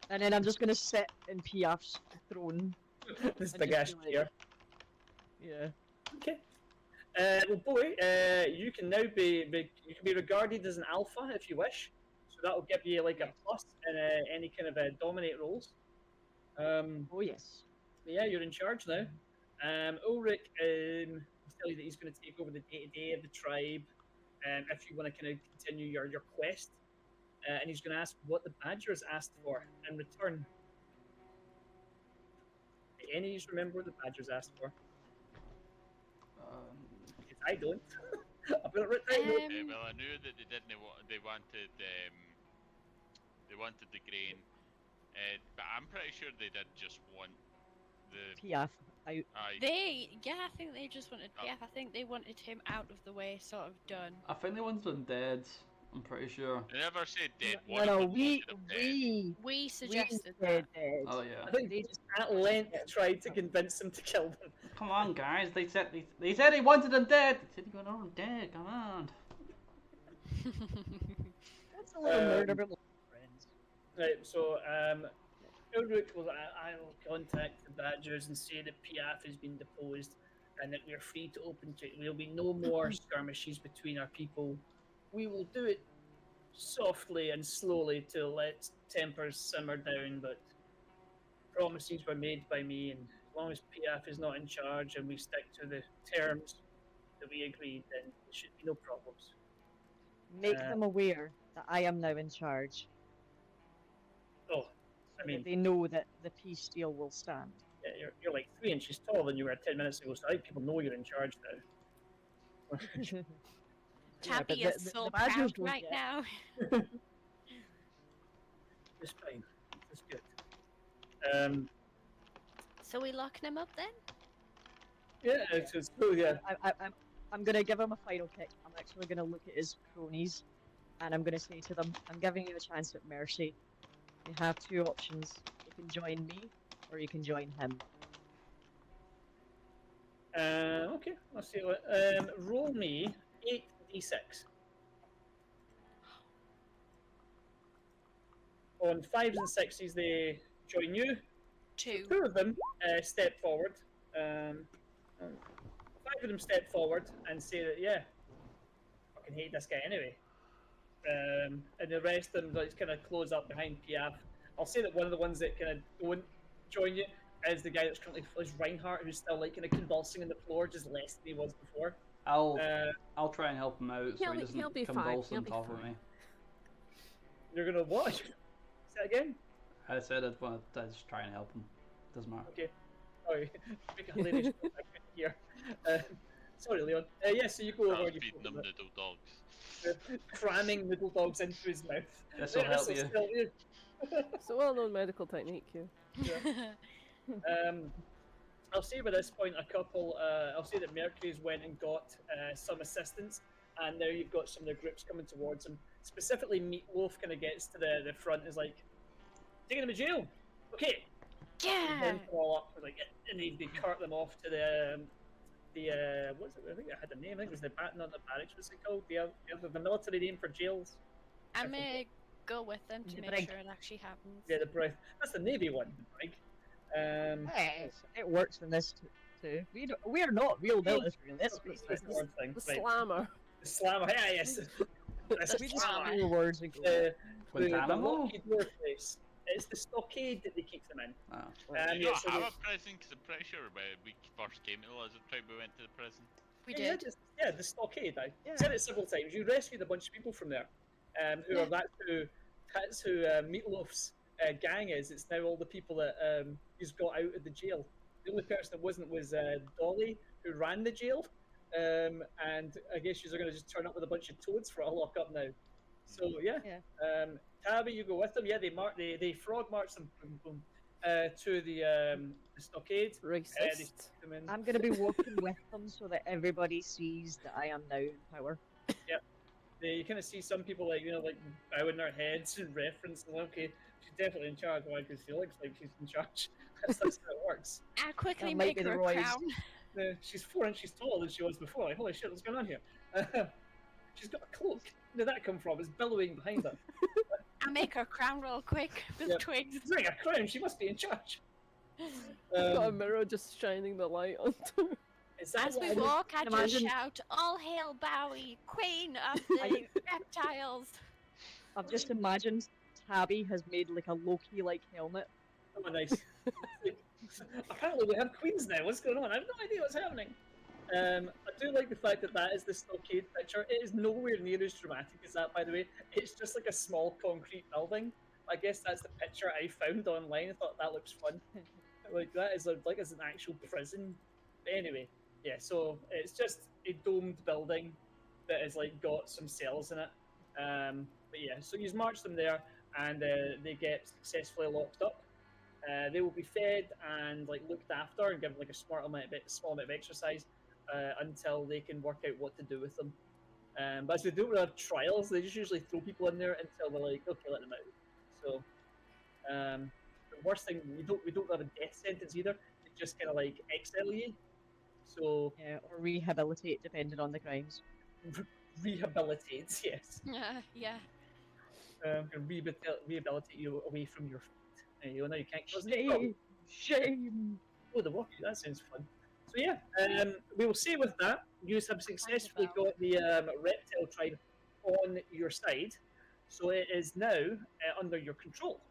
And then I'm just gonna sit in Piaf's throne. This And big just ass be like- chair. Yeah. Okay. Well, boy, you can now you can be regarded as an alpha if you wish. So that will give you like a plus in any kind of dominate roles. Oh yes. Yeah, you're in charge now. Ulrich will tell you that he's going to take over the day-to-day of the tribe. If you want to kind of continue your quest, and he's going to ask what the Badgers asked for in return. Do any of you remember what the Badgers asked for? I don't. I've got it written down. Well, I knew that they didn't. They wanted. They wanted the grain, but I'm pretty sure they did just want the. Piaf out. Aye. I think they just wanted Oh. PF. I think they wanted him out of the way, sort of done. I think they wanted him dead. I'm pretty sure. They never said dead. No, One no, of them we wanted him dead. We we suggested said that. dead. Oh yeah. I think They just at length tried to convince him to kill them. Come on, guys. They said they wanted him dead. They said he wanted him dead. Come on. That's a little murder, but friends. Right, so Ulrich will I will contact the Badgers and say that Piaf has been deposed and that we're free to open to. There'll be no more skirmishes between our people. We will do it softly and slowly to let tempers simmer down, but promises were made by me, and as long as Piaf is not in charge and we stick to the terms that we agreed, then there should be no problems. Make them aware that I am now in charge. Oh, So I mean, that they know that the peace deal will stand. yeah, you're like 3 inches taller than you were 10 minutes ago, so I think people know you're in charge now. Tabby but is so the Badgers proud won't right get- now. It's fine. It's good. So we locking him up then? Yeah, it's cool, yeah. I'm gonna give him a final kick. I'm actually gonna look at his cronies, and I'm gonna say to them, "I'm giving you a chance at mercy. You have two options. You can join me, or you can join him." Okay, let's see what. Roll me 8d6. On 5s and 6s, they join you. Two. 2 of them step forward. 5 of them step forward and say that, yeah, fucking hate this guy anyway. And the rest of them like, kind of close up behind Piaf. I'll say that one of the ones that kind of don't join you is the guy that's currently is Reinhardt, who's still like kind of convulsing on the floor, just less than he was before. I'll try and help him out so he doesn't he'll be fine, convulse he'll on be top of fine. me. You're gonna what? Say that again? I said I'd want to just try and help him. Doesn't matter. Okay. Sorry, make a hilarious joke I couldn't hear. Sorry, Leon. Yeah, so you go over Start and you feeding them noodle dogs. cramming noodle dogs into his mouth. This'll Yeah, help this'll you. still you. It's a well-known medical technique here. I'll say by this point a couple. I'll say that Mercury's went and got some assistance, and now you've got some of the groups coming towards him. Specifically, Meatloaf kind of gets to the front and is like, taking him to jail. Okay. Yeah. Then all up, like, and they cart them off to the what's it? I think it had a name. I think it was the not the barracks. What's it called? The military name for jails. I'm gonna go with them to The make brig. sure it actually happens. Yeah, the brig. That's the Navy one. The brig. Hey, it works in this too. We are not real military. Let's face That's it. the one thing. The Right. slammer. The slammer. Yeah, yes. That's We the just slammer. 4 words ago. The Guantanamo? lucky door place. It's the stockade that they keep them in. Ah. Do Yeah, you not so have they- a prison? Because I'm pretty sure when we first came to the Lizard Tribe, we went to the prison. We yeah, did. Yeah, the stockade. I Yeah. said it several times. You rescued a bunch of people from there. Who are that's who Meatloaf's gang is. It's now all the people that he's got out of the jail. The only person that wasn't was Dolly, who ran the jail. And I guess she's going to just turn up with a bunch of toads for a lock up now. So yeah. Tabby, you go with them. Yeah, they frog march them boom, boom, to the stockade. They Racist. stick them in. I'm gonna be walking with them so that everybody sees that I am now in power. You kind of see some people like like bowing their heads in reference. And okay, she's definitely in charge. Why? Because she looks like she's in charge. That's how it works. I'll quickly That might make be the her a royals. crown. She's 4 inches taller than she was before. Like, holy shit, what's going on here? She's got a cloak. Where did that come from? It's billowing behind her. I'll make her crown real quick with Yep. twigs. She's wearing a crown. She must be in charge. Got a mirror just shining the light onto. Is that As what we I would- walk, I just imagine- shout, "All hail Bowie, queen of the reptiles!" I've just imagined Tabby has made like a Loki like helmet. Oh, nice. Apparently we have queens now. What's going on? I have no idea what's happening. I do like the fact that that is the stockade picture. It is nowhere near as dramatic as that, by the way. It's just like a small concrete building. I guess that's the picture I found online. I thought that looks fun. Like that is like as an actual prison. Anyway, Yeah, so it's just a domed building that has like got some cells in it. But yeah, so you march them there, and they get successfully locked up. They will be fed and like looked after and given like a small amount of exercise until they can work out what to do with them. But as we do with our trials, they just usually throw people in there until they're like, okay, let them out. So the worst thing we don't have a death sentence either. It's just kind of like exile you. So Yeah, or rehabilitate depending on the crimes. rehabilitates, yes. Yeah. Can rehabilitate you away from your fate. There you go. Now you can't cause any problems. Shame! Oh, the walkie. That sounds fun. So yeah, we will say with that, you have successfully bell. got the reptile tribe on your side, so it is now under your control.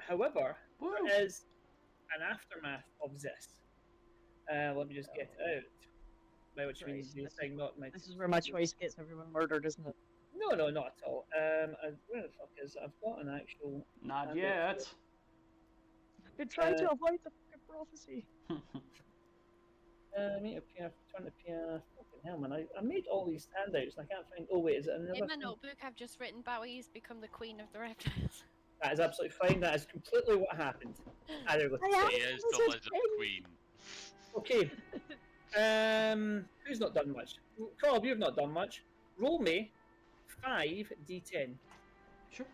However, Woo! there is an aftermath of this. Let me just get it out. By which means Christ, the thing not my. This is where my choice gets everyone murdered, isn't it? No, not at all. Where the fuck is? I've got an actual. Not handout yet. here. I've been trying to avoid the fucking prophecy. Meet a piano, turn the piano. Fucking hell, man! I made all these handouts and I can't find. Oh wait, is it another? In my thing? notebook, I've just written Bowie's become the queen of the reptiles. That is absolutely fine. That is completely what happened. Ah, there we go. He is the lizard queen. Okay. Who's not done much? Carl, you've not done much. Roll me 5d10. Sure.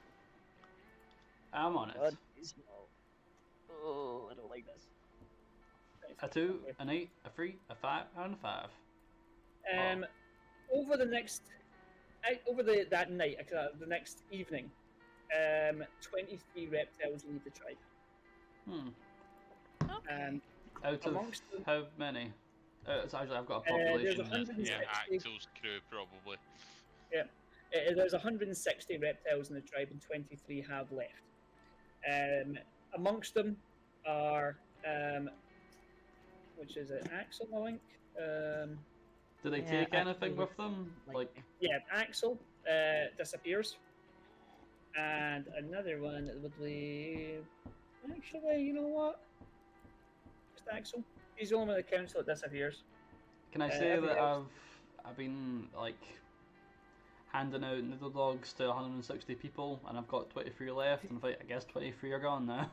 I'm on it. God, please no. Oh, I don't like this. A 2, an 8, a 3, a 5, and a 5. Over the next, that night, the next evening, 23 reptiles leave the tribe. Okay. Out of amongst them- how many? So actually, I've got a there's population. 160. Yeah, Axel's crew probably. There's 160 reptiles in the tribe, and 23 have left. Amongst them are, which is it, Axel, I think. Do they Yeah, take anything actually, with them? Like, Yeah, Axel disappears, and another one that would be. Actually, you know what? Just Axel. He's the only one of the council that disappears. can I say everything that else- I've been like handing out noodle dogs to 160 people, and I've got 23 left, and I guess 23 are gone now.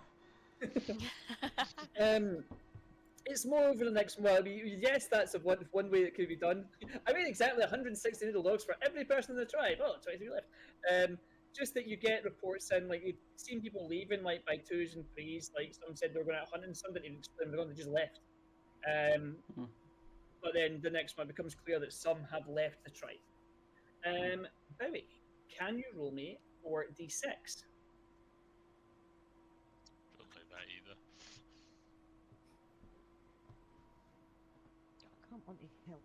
It's more over the next one. I mean, yes, that's one way that could be done. I mean, exactly 160 noodle dogs for every person in the tribe. Oh, 23 left. Just that you get reports in, like you've seen people leaving, like by twos and threes. Like some said they were going out hunting, some didn't even explain they're going, they just left. But then the next one becomes clear that some have left the tribe. Bowie, can you roll me for d6? Don't like that either. Can't want me help.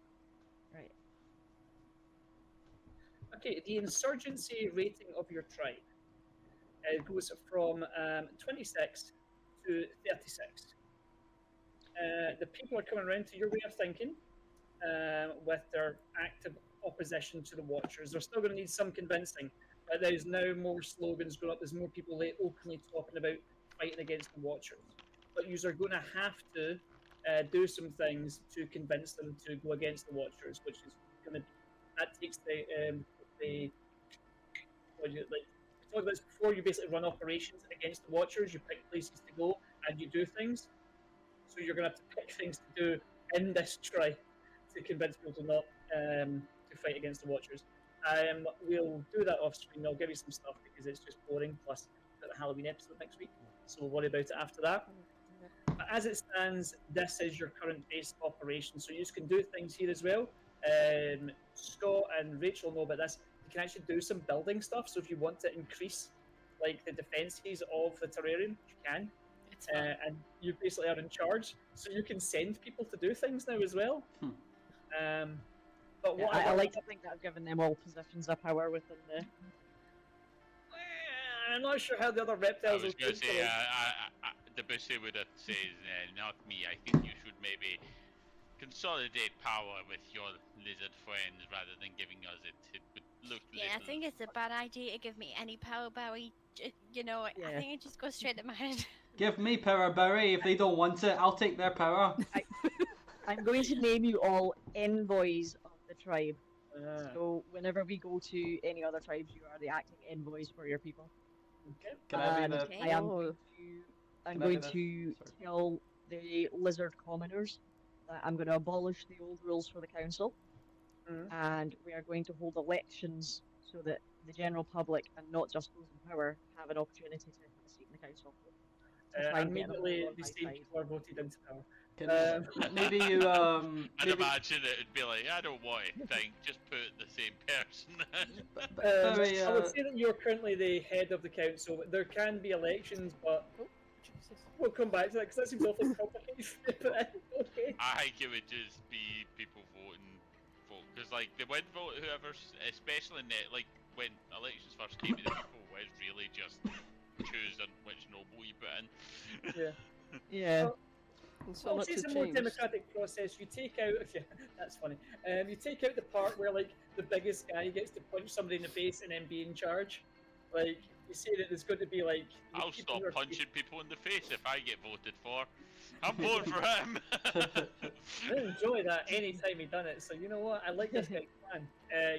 Right. Okay, the insurgency rating of your tribe goes from 26 to 36. The people are coming around to your way of thinking with their active opposition to the Watchers. They're still going to need some convincing, but there's now more slogans going up. There's more people openly talking about fighting against the Watchers. But you are going to have to do some things to convince them to go against the Watchers, which is going to that takes the what do you, like we talked about this before. You basically run operations against the Watchers. You pick places to go and you do things. So you're going to have to pick things to do in this try to convince people to not to fight against the Watchers. We'll do that off screen. I'll give you some stuff because it's just boring. Plus, we've got the Halloween episode next week, so we'll worry about it after that. But as it stands, this is your current base of operation. So you can do things here as well. Scott and Rachel know about this. You can actually do some building stuff. So if you want to increase like the defenses of the terrarium, you can. It's fun. And you basically are in charge, so you can send people to do things now as well. But Yeah, what I like to think that I've given them all positions of power within the. I'm not sure how the other I reptiles was will going to take say, to it. the Bishop would have said, not me. I think you should maybe consolidate power with your lizard friends rather than giving us it. It would look Yeah, I little. think it's a bad idea to give me any power, Bowie. You know, I Yeah. think it just goes straight to my head. Give me power, Barry. If they don't want it, I'll take their power. I'm going to name you all envoys of the tribe. Ah, So whenever we go to any other tribes, you are the acting envoys for your people. okay. Can I be And the? Okay. I am Oh. going to, I'm Can I be going the- to sorry. tell the lizard commoners that I'm going to abolish the old rules for the council, Mhm. and we are going to hold elections so that the general public and not just those in power have an opportunity to have a seat in the council. To try and get them all Immediately, on the my same side. people are voted into power. Can maybe Um, you I'd maybe imagine it'd be like, I don't want to think, just put the same person. very I would say that you're currently the head of the council. There can be elections, but Oh, Jesus. we'll come back to that because that seems awfully complicated. But okay. I think it would just be people voting for, because like the win vote, whoever's, especially in it, like when elections first came to the people, was really just choosing which noble you put in. Yeah. Yeah. Well, And so I'll much say has it's a more changed. democratic process. You take out, yeah, that's funny. You take out the part where like the biggest guy gets to punch somebody in the face and then be in charge. Like you say that there's going to be like. the I'll people stop who are- punching people in the face if I get voted for. I'm voting for him. I enjoy that any time he done it. So you know what? I like this guy's plan.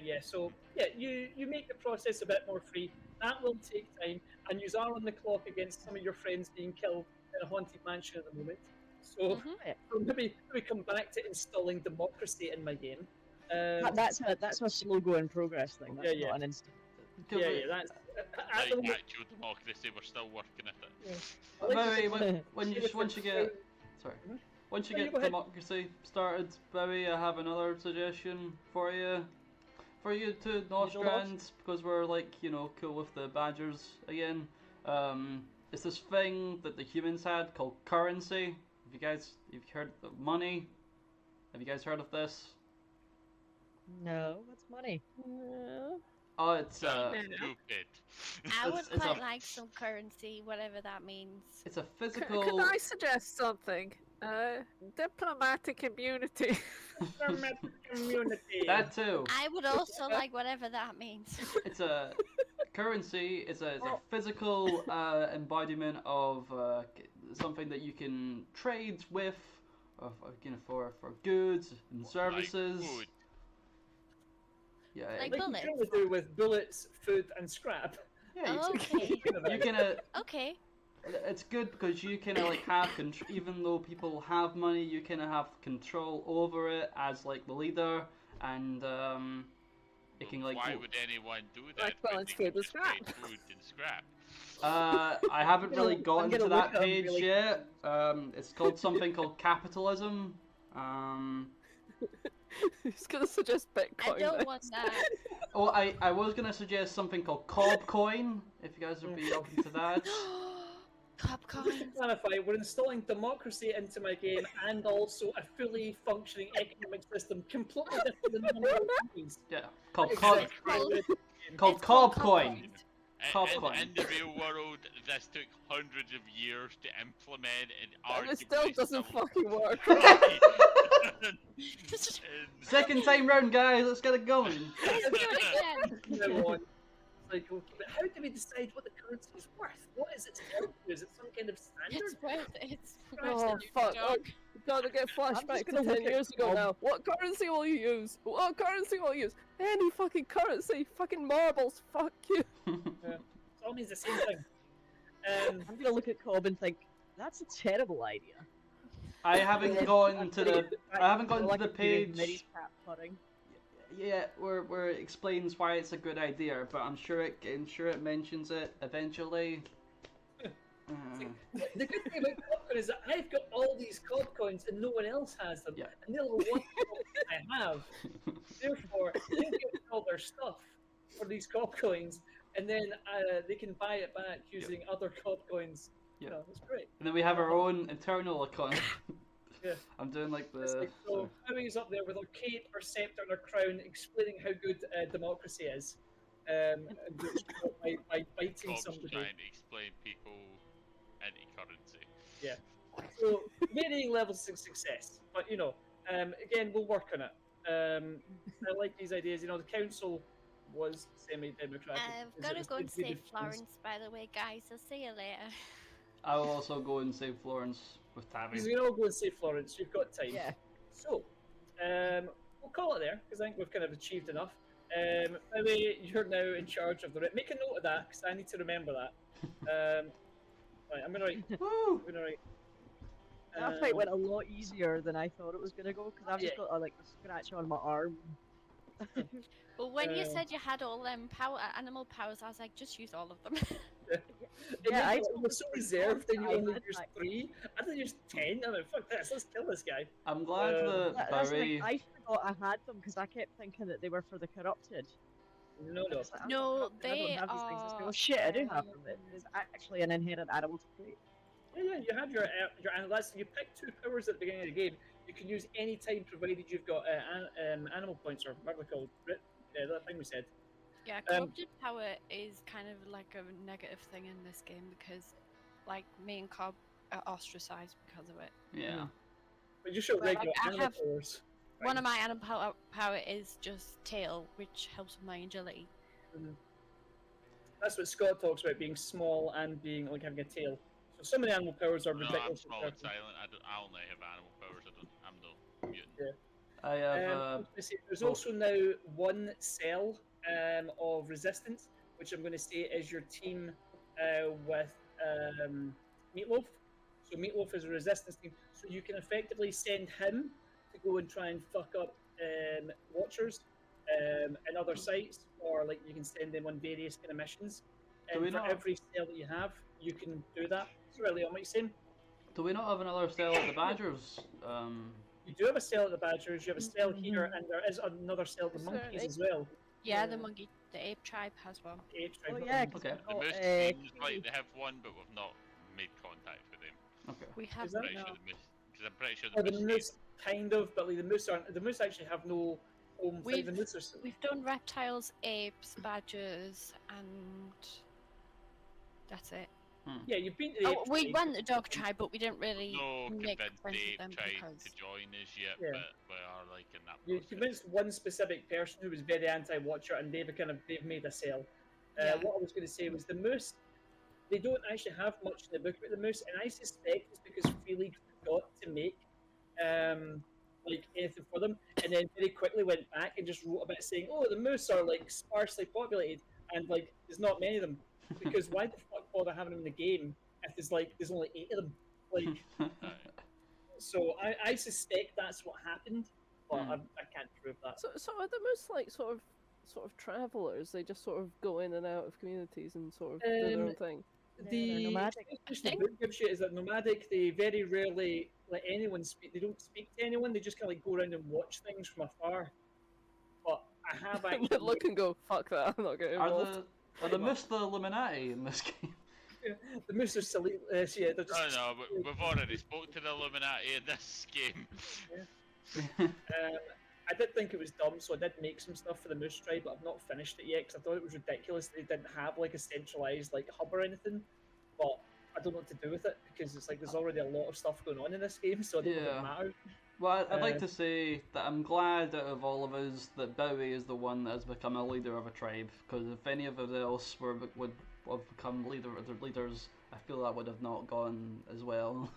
Yeah. So yeah, you make the process a bit more free. That will take time, and you are on the clock against some of your friends being killed in a haunted mansion at the moment. So, Mhm. so maybe we come back to installing democracy in my game. That's a slow going progress thing. That's Yeah, not an instant. yeah, yeah. That's at Like the moment. actual democracy, we're still working at it. Yeah. I like to Barry, think when you sheriff once you is get fine. sorry, Mhm. once you No, you get go ahead. democracy started, Barry, I have another suggestion for you. For you two Usual Nostrand, because we're like, cool with the Badgers again. It's this thing that the humans had called currency. Have you heard of money? Have you guys heard of this? No, what's money? No. Oh, it's Sounds No. stupid. I would it's quite a- like some currency, whatever that means. it's a Could physical. I suggest something? Diplomatic immunity. Community. That too. I would also like whatever that means. It's a currency. It's a physical embodiment of something that you can trade with, for goods and services. Like food. Yeah, Like Like you bullets. currently do with bullets, food, and scrap. yeah. Okay. You can. Okay. It's good because you kind of like have control. Even though people have money, you kind of have control over it as like the leader, and it can like. Why would anyone do that? Like when balance they food could with just trade scrap. food and scrap. I haven't really I'm gotten gonna to look that up page really yet. It's called something called capitalism. He's gonna suggest Bitcoin. I don't next. want that. Oh, I was gonna suggest something called Cob Coin, if you guys would be open to that. Cop Just to coins. clarify, we're installing democracy into my game and also a fully functioning economic system, completely different than normal countries. Yeah, called Exactly. Cob, It's called It's Cob called Coin. Coin. Cob In, coin. in the real world, this took hundreds of years to implement, and And it still arguably doesn't still- fucking work. And- Second time round, guys. Let's get it going. Let's do it again. Now on. It's like, okay, but how do we decide what the currency is worth? What is its value? Is it some kind of standard? It's worth it. It's Oh, worth it. fuck. dog. You gotta get flashback to gonna look 10 at years ago Cobb. now. What currency will you use? What currency will you use? Any fucking currency. Fucking marbles. Fuck you. It all means the same thing. I'm gonna look at Cobb and think that's a terrible idea. I haven't gone to the. I haven't gone to Like the it's doing page. Mini's crap putting. Yeah, where it explains why it's a good idea, but I'm sure it mentions it eventually. The good thing about Copcoin is that I've got all these Cob coins and no one else has them. Yeah. And they're the one I have. Therefore, they get all their stuff for these Cob coins, and then they can buy it back using other Cob coins. Yeah. You know, it's great. And then we have our own internal economy. Yeah. I'm doing like It's the. like, so Howie's up there with our cape, our scepter, and our crown, explaining how good democracy is. And by biting Bob's somebody. trying to explain people into currency. Yeah. So varying levels of success, but you know, again, we'll work on it. I like these ideas. You know, the council was semi-democratic. I've It got to was- go and it did save its things. Florence, by the way, guys. I'll see you later. I will also go and save Florence with Tabby. He's gonna all go and save Florence. You've got time. Yeah. So, we'll call it there because I think we've kind of achieved enough. By the way, you're now in charge of the. Make a note of that because I need to remember that. Right, I'm gonna write. Woo! I'm gonna write. That fight went a lot easier than I thought it was gonna go because I've just Yeah. got like a scratch on my arm. But when you Um, said you had all them animal powers, I was like, just use all of them. Yeah, I you were so reserved and you I only had used that. 3. I thought you used 10. I'm like, fuck this, let's kill this guy. I'm glad that That's the Bowie. thing, I forgot I had them because I kept thinking that they were for the corrupted. No, And no. it's like, I'm No, not corrupted, I they don't have these things. It's like, are, oh shit, I do have them. It's actually an inherent animal trait. Yeah, you have your analyze. You pick 2 powers at the beginning of the game. You can use any time provided you've got animal points or whatever they're called. That thing we said. yeah, corrupted power is kind of like a negative thing in this game because, like, me and Cobb are ostracized because of it. Yeah. But you show Well, regular I animal have- powers. One of my animal power is just tail, which helps with my agility. That's what Scott talks about, being small and being like having a tail. So some of the animal powers are No, I'm ridiculous. small and silent. I only have animal powers. I'm no mutant. I have. There's also now 1 cell of resistance, which I'm going to say is your team with Meatloaf. So Meatloaf is a resistance team, so you can effectively send him to go and try and fuck up Watchers in other sites, or like you can send them on various kind of missions. Do And we for not- every cell that you have, you can do that. Sorry, Leon, what are you saying? Do we not have another cell at the Badgers? You do have a cell at the Badgers, you have a cell here, and there is another cell at the Is there Monkeys an as well. Yeah, Yeah. the ape tribe has one. The Apes tribe, Oh not yeah, the 'cause Okay. we've The got, moose seems like Kiwi. they have one, but we've not made contact with them. Okay. We have Is that- Pretty no. sure the moose, because I'm pretty sure Or the the moose. moose, kind of, but like the moose aren't. The moose actually have no home. We've- The moose are. We've done reptiles, apes, badgers, and that's it. Yeah, you've been to the Oh, ape we tribe. went the dog tribe, but we didn't really No make convinced friends the with them tried because to join us yet, Yeah. but we are like in that You process. convinced one specific person who was very anti-Watcher, and they've made a sale. Yeah. What I was going to say was the moose. They don't actually have much in the book about the moose, and I suspect it's because Free League forgot to make like anything for them, and then very quickly went back and just wrote about saying, "Oh, the moose are like sparsely populated, and like there's not many of them." Because why the fuck bother having them in the game if there's only 8 of them? Like, so I suspect that's what happened, but I can't prove that. So are the most like sort of travelers? They just sort of go in and out of communities and sort of do their own thing. They're The nomadic. explanation the book gives you is that nomadic, they very rarely let anyone speak. They don't speak to anyone. They just kind of like go around and watch things from afar. But I have And actually they look and go, "Fuck that! I'm not getting involved." Are the moose the Illuminati in this game? the moose are silly. Yeah, they're just. I know, but we've already spoke to the Illuminati in this game. I did think it was dumb, so I did make some stuff for the moose tribe, but I've not finished it yet because I thought it was ridiculous that they didn't have like a centralized like hub or anything. But I don't know what to do with it because it's like there's already a lot of stuff going on in this game, so I don't know if Yeah. it matters. Well, I'd like to say that I'm glad out of all of us that Bowie is the one that has become a leader of a tribe. Because if any of us else would have become leaders, I feel that would have not gone as well.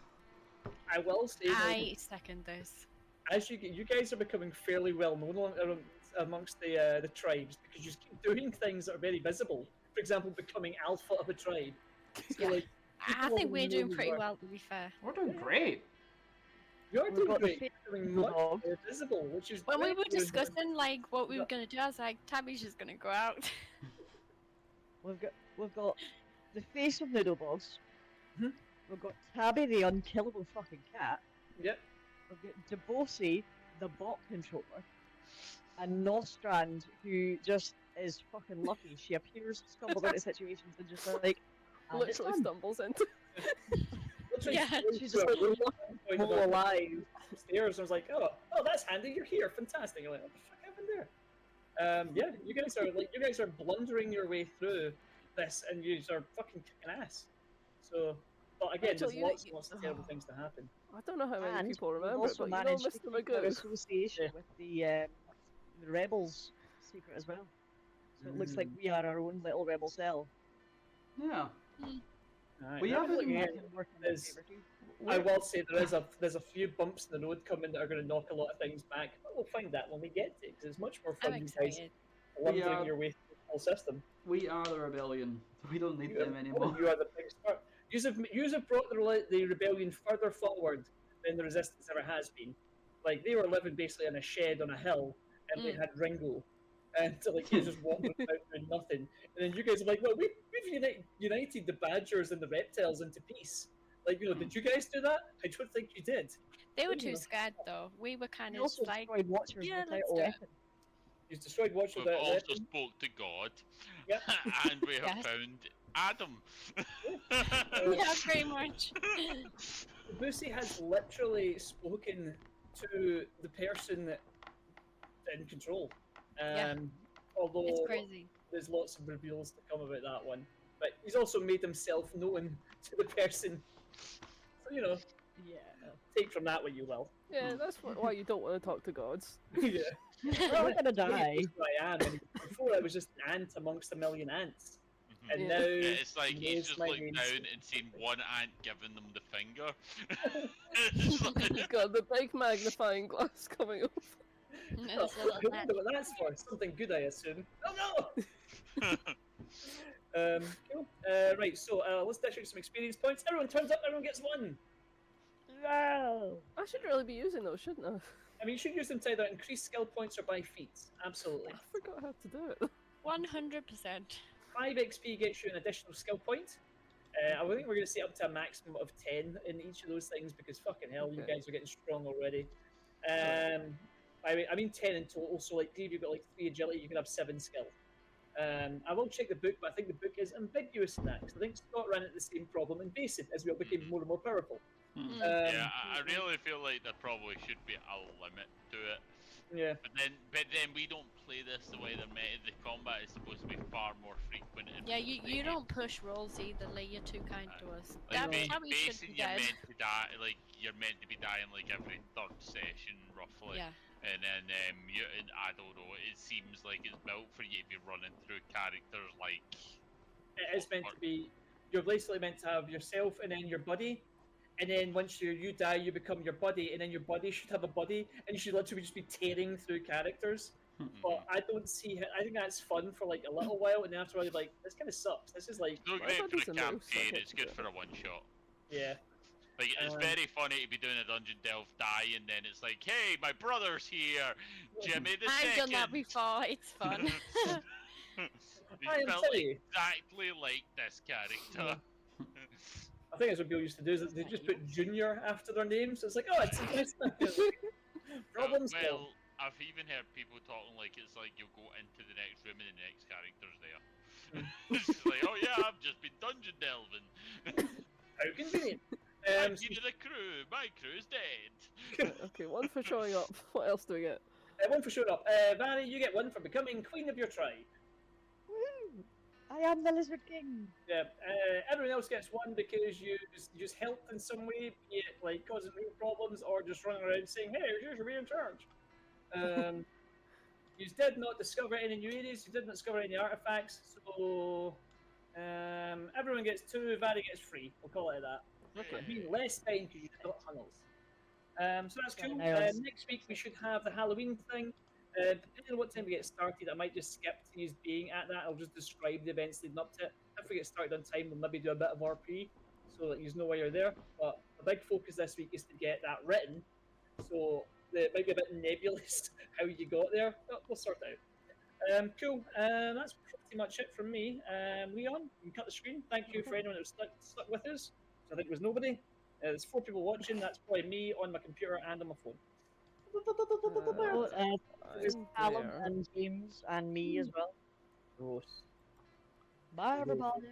I will say, though, I second this. as you guys are becoming fairly well known amongst the tribes because you keep doing things that are very visible. For example, becoming alpha of a tribe. So, Yeah. like, I people think we're know doing who pretty you are. well, to be fair. We're doing great. You're We've doing got the great. fake You're doing much dog. more visible, which is When we great were for you. discussing like what we were Yeah. gonna do, I was like, Tabby's just gonna go out. We've got the face of Noodlebogs. Mhm. We've got Tabby, the unkillable fucking cat. Yep. We've got Debosi, the bot controller, and Nostrand, who just is fucking lucky. She appears, stumbles into situations, and just like and it's Literally done. stumbles into. Literally, Yeah, she's just like, point more about alive. upstairs. I was like, oh, that's handy. You're here. Fantastic. I'm like, what the fuck happened there? Yeah, you guys are blundering your way through this, and you are fucking kicking ass. So, but again, Rachel, there's you- lots and you- lots of terrible things to happen. I don't know how many And people we've remember it, also but you know managed to Mr. keep our Magoo. association Yeah. with the rebels secret as well. So it looks like we are our own little rebel cell. Yeah. Alright, We now haven't- looking I at- can work on my is- favour too. I will say there's a few bumps in the road coming that are going to knock a lot of things back, but we'll find that when we get to it, because it's much more I'm fun, you guys, excited. wandering your way through the whole system. We are the rebellion. We don't need them Well, anymore. you are the big start. You have brought the rebellion further forward than the resistance ever has been. Like, they were living basically in a shed on a hill, and they had Ringo. And so, like, he's just wandering about doing nothing. And then you guys are like, well, we've united the Badgers and the Reptiles into peace. Like, did you guys do that? I don't think you did. They were You too know. scared though. We were kind We of also like, destroyed Watchers yeah, without let's a do it. weapon. You destroyed Watch We've without a also weapon. spoke to God, Yep. and we have Yes. found Adam. Yeah, pretty much. Boosie has literally spoken to the person in control. Yeah. Although It's crazy. there's lots of reveals to come about that one. But he's also made himself known to the person. So, Yeah. take from that what you will. Yeah, that's why you don't want to talk to gods. Yeah. We're all gonna die. Who I am. And before I was just an ant amongst a million ants. Mhm. And Yeah. now Yeah, it's like he's knows just my looked names. down and seen one ant giving them the finger. It's like- He's got the big magnifying glass coming up. There's a I little wonder what that's for. Something good, I assume. Oh no! Cool. Right, so let's dish out some experience points. Everyone turns up, everyone gets one. No. I should really be using those, shouldn't I? I mean, you should use them to either increase skill points or buy feats. Absolutely. I forgot how to do it. 100%. 5 XP gets you an additional skill point. I think we're going to set up to a maximum of 10 in each of those things because fucking hell, you Okay. guys are getting strong already. I mean 10 in total, so like if you've got like 3 agility, you can have 7 skill. I will check the book, but I think the book is ambiguous in that because I think Scott ran into the same problem in Basic as we all became more and more powerful. Hmm. yeah, I really feel like there probably should be a limit to it. Yeah. But then we don't play this the way they're made. The combat is supposed to be far more frequent. And Yeah, you don't push rolls either, Lee. You're too kind to us. Like, That's how we should basically, be you're dead. meant to die. Like you're meant to be dying like every third session, roughly. Yeah. And then I don't know. It seems like it's built for you to be running through characters like. It is meant to be. You're basically meant to have yourself and then your buddy, and then once you die, you become your buddy, and then your buddy should have a buddy, and you should literally just be tearing through characters. But I don't see. I think that's fun for like a little while, and then after a while, you're like, this kind of sucks. This is like, It's not Well, great that for a doesn't make campaign. sense, It's good but- for a one shot. yeah. Like it's Um, very funny to be doing a dungeon delve, die, and then it's like, hey, my brother's here, Jimmy the I've second. done that before. It's fun. He Hi, I'm felt Tilly. exactly like this character. I think that's what people used to do. Is that they just put Junior after their names. It's like, oh, it's problem well, solved. I've even heard people talking like it's like you'll go into the next room and the next character's there. It's just like, oh yeah, I've just been dungeon delving. How convenient. I'm here the crew. My crew's dead. Okay, one for showing up. What else do we get? One for showing up. Vanny, you get one for becoming queen of your tribe. Woo! I am the Lizard King. Yeah. Everyone else gets one because you just helped in some way, be it like causing real problems or just running around saying, "Hey, you should be in charge." You did not discover any new areas. You did not discover any artifacts. So everyone gets 2. Vanny gets 3. We'll call it that. Okay. Being less time because you got tunnels. So that's cool. Nice. Next week we should have the Halloween thing. Depending on what time we get started, I might just skip to use being at that. I'll just describe the events leading up to it. If we get started on time, we'll maybe do a bit of RP so that you know why you're there. But the big focus this week is to get that written. So it might be a bit nebulous how you got there, but we'll sort it out. Cool. That's pretty much it from me. Leon, you can cut the screen. Thank you for anyone who stuck with us. So I think it was nobody. There's 4 people watching. That's probably me on my computer and on my phone. There's I'm Callum there. and James and me as well. Gross. Bye, everybody.